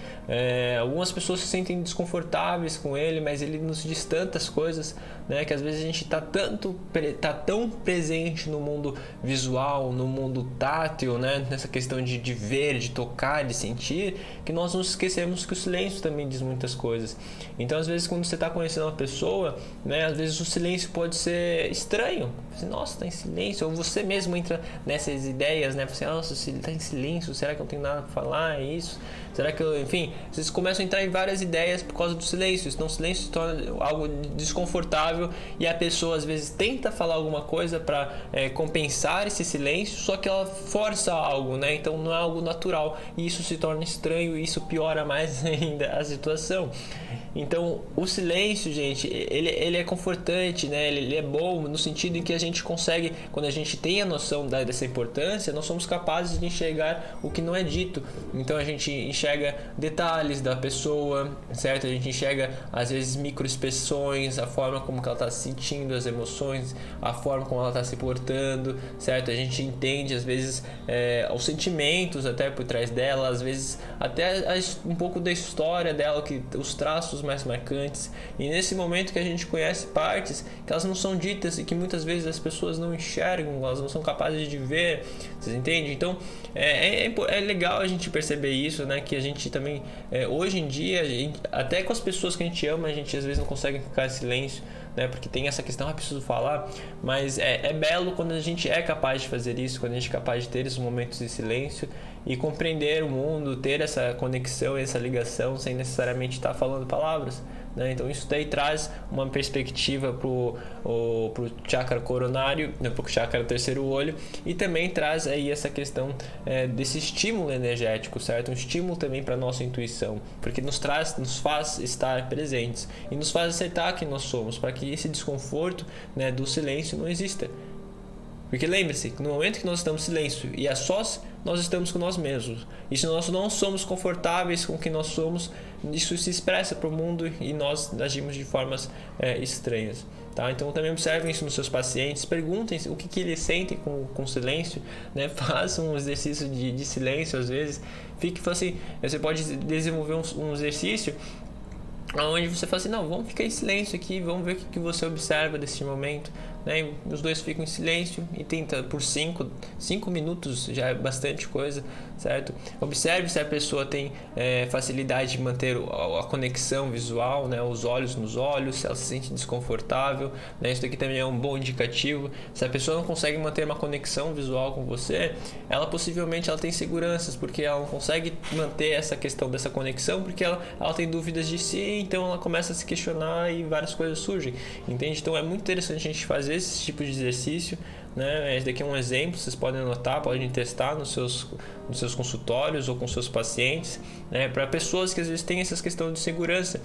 Algumas pessoas se sentem desconfortáveis com ele, mas ele nos diz tantas coisas, né, que às vezes a gente tá tão presente no mundo visual, no mundo tátil, né, nessa questão de ver, de tocar, de sentir, que nós nos esquecemos que o silêncio também diz muitas coisas. Então às vezes quando você está conhecendo uma pessoa, né, às vezes o silêncio pode ser estranho. Você, nossa, tá em silêncio, ou você mesmo entra nessas ideias, né, você, nossa, se ele tá em silêncio, será que eu não tenho nada para falar, é isso? Será que eu, enfim, vocês começam a entrar em várias ideias por causa do silêncio. Então o silêncio se torna algo desconfortável e a pessoa às vezes tenta falar alguma coisa para compensar esse silêncio, só que ela força algo, né? Então não é algo natural e isso se torna estranho e isso piora mais ainda a situação. Então o silêncio, gente, ele é confortante, né? Ele é bom no sentido em que a gente consegue, quando a gente tem a noção dessa importância, nós somos capazes de enxergar o que não é dito. Então a gente enxerga detalhes da pessoa, certo? A gente enxerga às vezes microexpressões, a forma como que ela está se sentindo, as emoções, a forma como ela está se portando, certo? A gente entende às vezes os sentimentos até por trás dela, às vezes até um pouco da história dela, os traços mais marcantes. E nesse momento que a gente conhece partes que elas não são ditas e que muitas vezes as pessoas não enxergam, elas não são capazes de ver, vocês entendem? Então é legal a gente perceber isso, né? Que a gente também, hoje em dia, até com as pessoas que a gente ama, a gente às vezes não consegue ficar em silêncio, né? Porque tem essa questão, preciso falar, mas é belo quando a gente é capaz de fazer isso, quando a gente é capaz de ter esses momentos de silêncio e compreender o mundo, ter essa conexão, essa ligação, sem necessariamente estar falando palavras, né? Então isso daí traz uma perspectiva pro chakra coronário, pro chakra terceiro olho, e também traz aí essa questão desse estímulo energético, certo? Um estímulo também para nossa intuição, porque nos faz estar presentes e nos faz aceitar quem nós somos, para que esse desconforto, né, do silêncio não exista. Porque lembre-se que no momento que nós estamos em silêncio e a sós, nós estamos com nós mesmos. E se nós não somos confortáveis com quem nós somos, isso se expressa para o mundo e nós agimos de formas estranhas. Tá? Então também observem isso nos seus pacientes, perguntem o que eles sentem com silêncio, né? Façam um exercício de silêncio às vezes. Assim, você pode desenvolver um exercício onde você fala assim, não, vamos ficar em silêncio aqui, vamos ver o que você observa desse momento, né? E os dois ficam em silêncio e tenta por 5 minutos, já é bastante coisa, certo? Observe se a pessoa tem facilidade de manter a conexão visual, né? Os olhos nos olhos, se ela se sente desconfortável, né? Isso daqui também é um bom indicativo. Se a pessoa não consegue manter uma conexão visual com você, ela possivelmente ela tem inseguranças, porque ela não consegue manter essa questão dessa conexão, porque ela tem dúvidas de si, então ela começa a se questionar e várias coisas surgem, entende? Então é muito interessante a gente fazer esse tipo de exercício, né? Esse daqui é um exemplo, vocês podem anotar, podem testar nos seus consultórios ou com seus pacientes, né? Para pessoas que às vezes têm essas questões de segurança.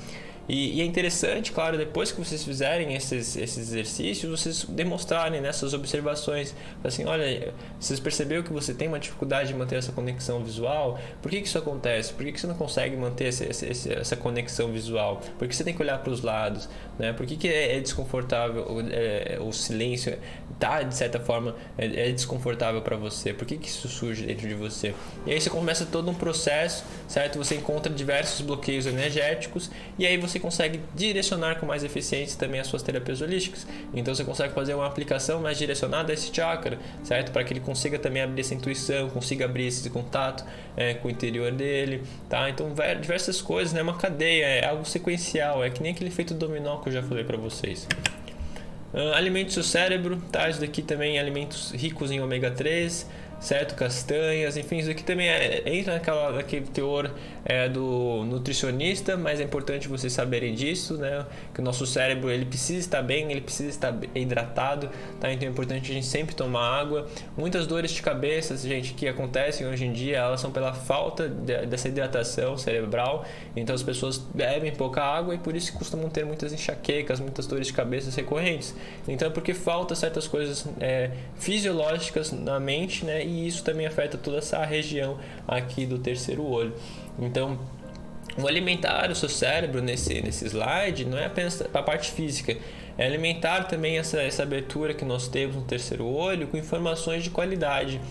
E é interessante, claro, depois que vocês fizerem esses exercícios, vocês demonstrarem nessas observações, assim, olha, vocês perceberam que você tem uma dificuldade de manter essa conexão visual? Por que isso acontece? Por que você não consegue manter essa conexão visual? Por que você tem que olhar para os lados? Né? Por que é desconfortável o silêncio? Tá, de certa forma, é desconfortável para você? Por que isso surge dentro de você? E aí você começa todo um processo, certo? Você encontra diversos bloqueios energéticos e aí você consegue direcionar com mais eficiência também as suas terapias holísticas. Então você consegue fazer uma aplicação mais direcionada a esse chakra, certo? Para que ele consiga também abrir essa intuição, consiga abrir esse contato com o interior dele, tá? Então diversas coisas, né? Uma cadeia, é algo sequencial, é que nem aquele efeito dominó que eu já falei para vocês. Alimente seu cérebro, tá? Isso daqui também é alimentos ricos em ômega 3, certo? Castanhas, enfim, isso aqui também entra naquele teor do nutricionista, mas é importante vocês saberem disso, né? Que o nosso cérebro ele precisa estar bem, ele precisa estar hidratado, tá? Então é importante a gente sempre tomar água. Muitas dores de cabeça, gente, que acontecem hoje em dia, elas são pela falta dessa hidratação cerebral. Então as pessoas bebem pouca água e por isso costumam ter muitas enxaquecas, muitas dores de cabeça recorrentes. Então é porque falta certas coisas fisiológicas na mente, né? E isso também afeta toda essa região aqui do terceiro olho. Então, o alimentar o seu cérebro nesse slide não é apenas a parte física, é alimentar também essa abertura que nós temos no terceiro olho com informações de qualidade.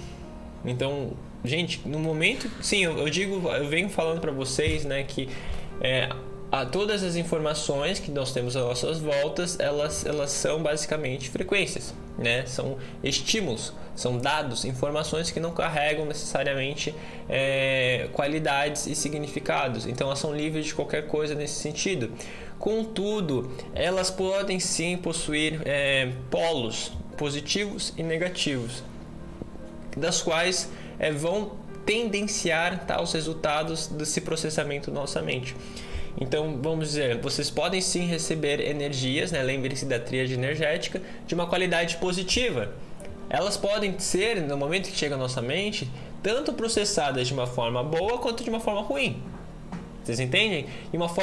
Então, gente, no momento, sim, eu venho falando para vocês, né, que todas as informações que nós temos às nossas voltas, elas são basicamente frequências, né? São estímulos, são dados, informações que não carregam necessariamente qualidades e significados. Então elas são livres de qualquer coisa nesse sentido. Contudo, elas podem sim possuir polos positivos e negativos, das quais vão tendenciar os resultados desse processamento na nossa mente. Então, vamos dizer, vocês podem sim receber energias, né? Lembre-se da tríade energética, de uma qualidade positiva. Elas podem ser, no momento que chega à nossa mente, tanto processadas de uma forma boa quanto de uma forma ruim. Vocês entendem? E vamos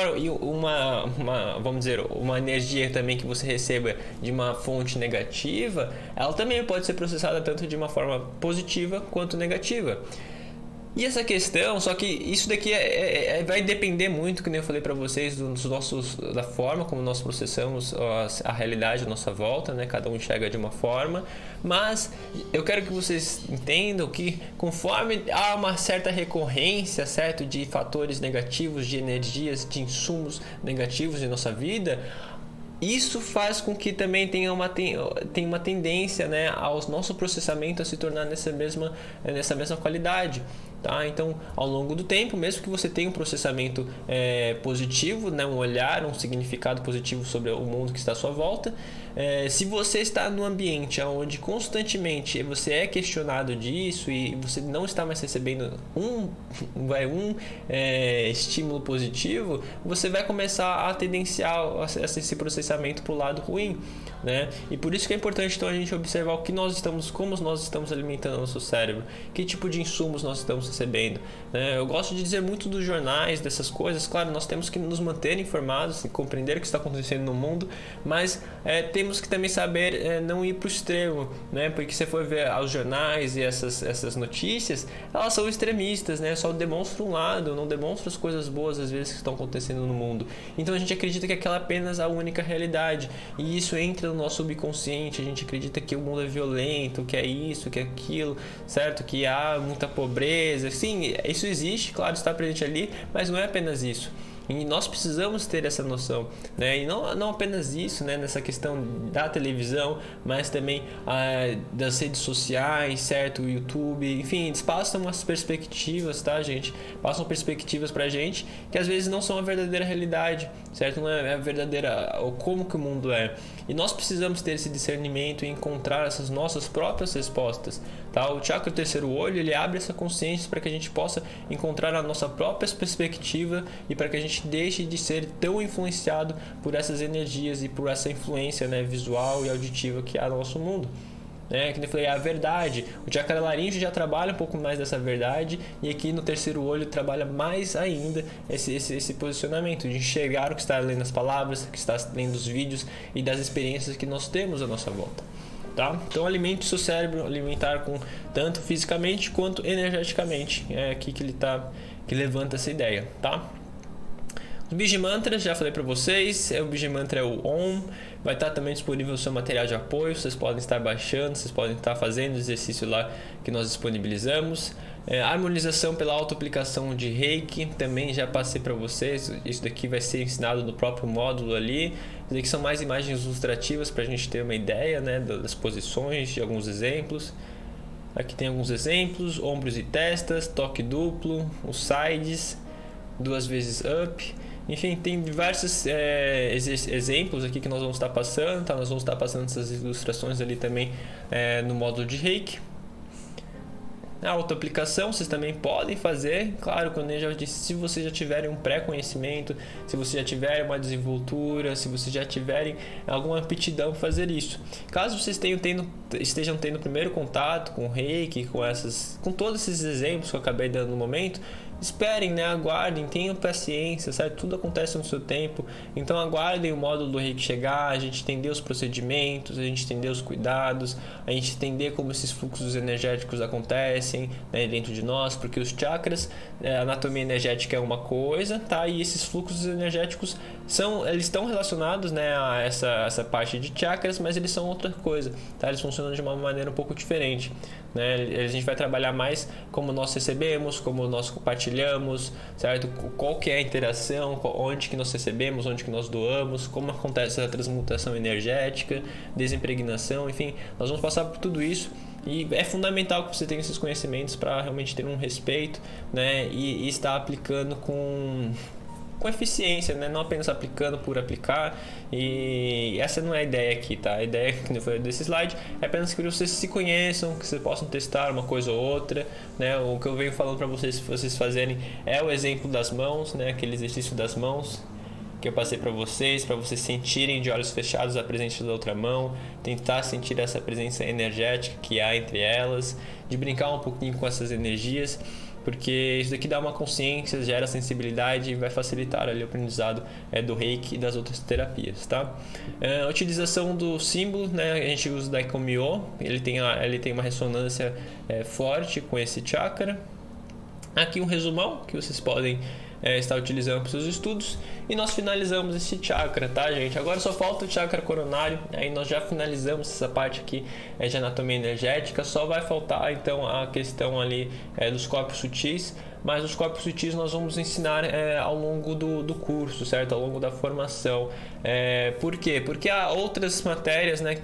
dizer, uma energia também que você receba de uma fonte negativa, ela também pode ser processada tanto de uma forma positiva quanto negativa. E essa questão, só que isso daqui vai depender muito, como eu falei para vocês, da forma como nós processamos a realidade à nossa volta, né? Cada um enxerga de uma forma, mas eu quero que vocês entendam que conforme há uma certa recorrência, certo, de fatores negativos, de energias, de insumos negativos em nossa vida, isso faz com que também tenha uma tendência, né, ao nosso processamento a se tornar nessa mesma qualidade. Tá? Então, ao longo do tempo, mesmo que você tenha um processamento positivo, né, um olhar, um significado positivo sobre o mundo que está à sua volta, se você está num ambiente onde constantemente você é questionado disso e você não está mais recebendo um estímulo positivo, você vai começar a tendenciar esse processamento para o lado ruim, né? E por isso que é importante então a gente observar como nós estamos alimentando o nosso cérebro, que tipo de insumos nós estamos recebendo, né? Eu gosto de dizer muito dos jornais, dessas coisas. Claro, nós temos que nos manter informados e compreender o que está acontecendo no mundo, mas temos que também saber não ir para o extremo, né? Porque se for ver os jornais e essas notícias, elas são extremistas, né? Só demonstram um lado, não demonstram as coisas boas às vezes que estão acontecendo no mundo. Então a gente acredita que aquela é apenas a única realidade, e isso entra no nosso subconsciente. A gente acredita que o mundo é violento, que é isso, que é aquilo, certo? Que há muita pobreza. Sim, isso existe, claro, está presente ali, mas não é apenas isso. E nós precisamos ter essa noção, né? E não apenas isso, né? Nessa questão da televisão, mas também das redes sociais, certo? O YouTube, enfim, eles passam umas perspectivas, tá, gente? Passam perspectivas pra gente que às vezes não são a verdadeira realidade, certo? Não é a verdadeira, ou como que o mundo é. E nós precisamos ter esse discernimento e encontrar essas nossas próprias respostas, tá? O chakra do terceiro olho, ele abre essa consciência para que a gente possa encontrar a nossa própria perspectiva e para que a gente deixe de ser tão influenciado por essas energias e por essa influência, né, visual e auditiva que há no nosso mundo. Que nem eu falei, a verdade. O chakra laríngeo já trabalha um pouco mais dessa verdade, e aqui no terceiro olho trabalha mais ainda esse posicionamento de enxergar o que está além das palavras, o que está além dos vídeos e das experiências que nós temos à nossa volta. Tá? Então alimente o seu cérebro, alimentar com tanto fisicamente quanto energeticamente. É aqui que ele que levanta essa ideia, tá? Os Bijamantras, já falei para vocês, o Bijamantra é o Om, vai estar também disponível o seu material de apoio, vocês podem estar baixando, vocês podem estar fazendo o exercício lá que nós disponibilizamos. Harmonização pela auto-aplicação de Reiki, também já passei para vocês, isso daqui vai ser ensinado no próprio módulo ali. Isso daqui são mais imagens ilustrativas para a gente ter uma ideia, né, das posições, de alguns exemplos. Aqui tem alguns exemplos, ombros e testas, toque duplo, os sides, 2 vezes up. Enfim, tem diversos exemplos aqui que nós vamos estar passando, tá? Nós vamos estar passando essas ilustrações ali também no módulo de Reiki. A auto-aplicação vocês também podem fazer, claro, quando eu já disse, se vocês já tiverem um pré-conhecimento, se vocês já tiverem uma desenvoltura, se vocês já tiverem alguma aptidão para fazer isso. Caso vocês estejam tendo primeiro contato com o Reiki, com todos esses exemplos que eu acabei dando no momento, esperem, né? Aguardem, tenham paciência, certo? Tudo acontece no seu tempo, então aguardem o módulo do Reiki chegar, a gente entender os procedimentos, a gente entender os cuidados, a gente entender como esses fluxos energéticos acontecem, né, dentro de nós, porque os chakras, a anatomia energética é uma coisa, tá? E esses fluxos energéticos eles estão relacionados, né, a essa parte de chakras, mas eles são outra coisa, tá? Eles funcionam de uma maneira um pouco diferente, né? A gente vai trabalhar mais como nós recebemos, como nós compartilhamos, certo? Qual que é a interação, onde que nós recebemos, onde que nós doamos, como acontece a transmutação energética, desimpregnação, enfim, nós vamos passar por tudo isso. E é fundamental que você tenha esses conhecimentos para realmente ter um respeito, né? E estar aplicando com eficiência, né? Não apenas aplicando por aplicar. E essa não é a ideia aqui, tá? A ideia que eu falei desse slide é apenas que vocês se conheçam, que vocês possam testar uma coisa ou outra, né? O que eu venho falando para vocês fazerem é o exemplo das mãos, né? Aquele exercício das mãos que eu passei para vocês sentirem de olhos fechados a presença da outra mão, tentar sentir essa presença energética que há entre elas, de brincar um pouquinho com essas energias, porque isso daqui dá uma consciência, gera sensibilidade e vai facilitar ali o aprendizado do Reiki e das outras terapias, tá? A utilização do símbolo, né? A gente usa o Daikomyo, ele tem uma ressonância forte com esse chakra. Aqui um resumão que vocês podem estar utilizando para os seus estudos, e nós finalizamos esse chakra, tá, gente? Agora só falta o chakra coronário, aí nós já finalizamos essa parte aqui de anatomia energética, só vai faltar então a questão ali dos corpos sutis, mas os corpos sutis nós vamos ensinar ao longo do curso, certo? Ao longo da formação. Por quê? Porque há outras matérias, né,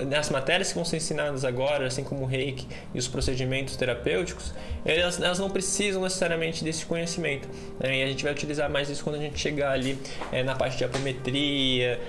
nas matérias que vão ser ensinadas agora, assim como o Reiki e os procedimentos terapêuticos, elas não precisam necessariamente desse conhecimento, né? E a gente vai utilizar mais isso quando a gente chegar ali na parte de apometria,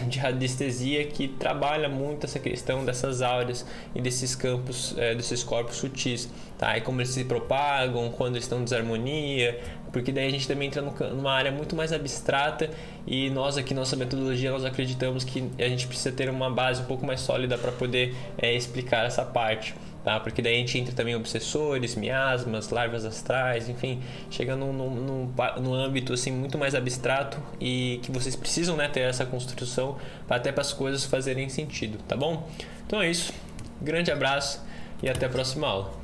de radiestesia, que trabalha muito essa questão dessas áureas e desses campos, desses corpos sutis, tá? E como eles se propagam, quando eles estão em desarmonia, porque daí a gente também entra numa área muito mais abstrata, e nós aqui, nossa metodologia, nós acreditamos que a gente precisa ter uma base um pouco mais sólida para poder explicar essa parte, tá? Porque daí a gente entra também em obsessores, miasmas, larvas astrais, enfim, chega num âmbito assim muito mais abstrato, e que vocês precisam, né, ter essa construção até para as coisas fazerem sentido, tá bom? Então é isso, grande abraço e até a próxima aula.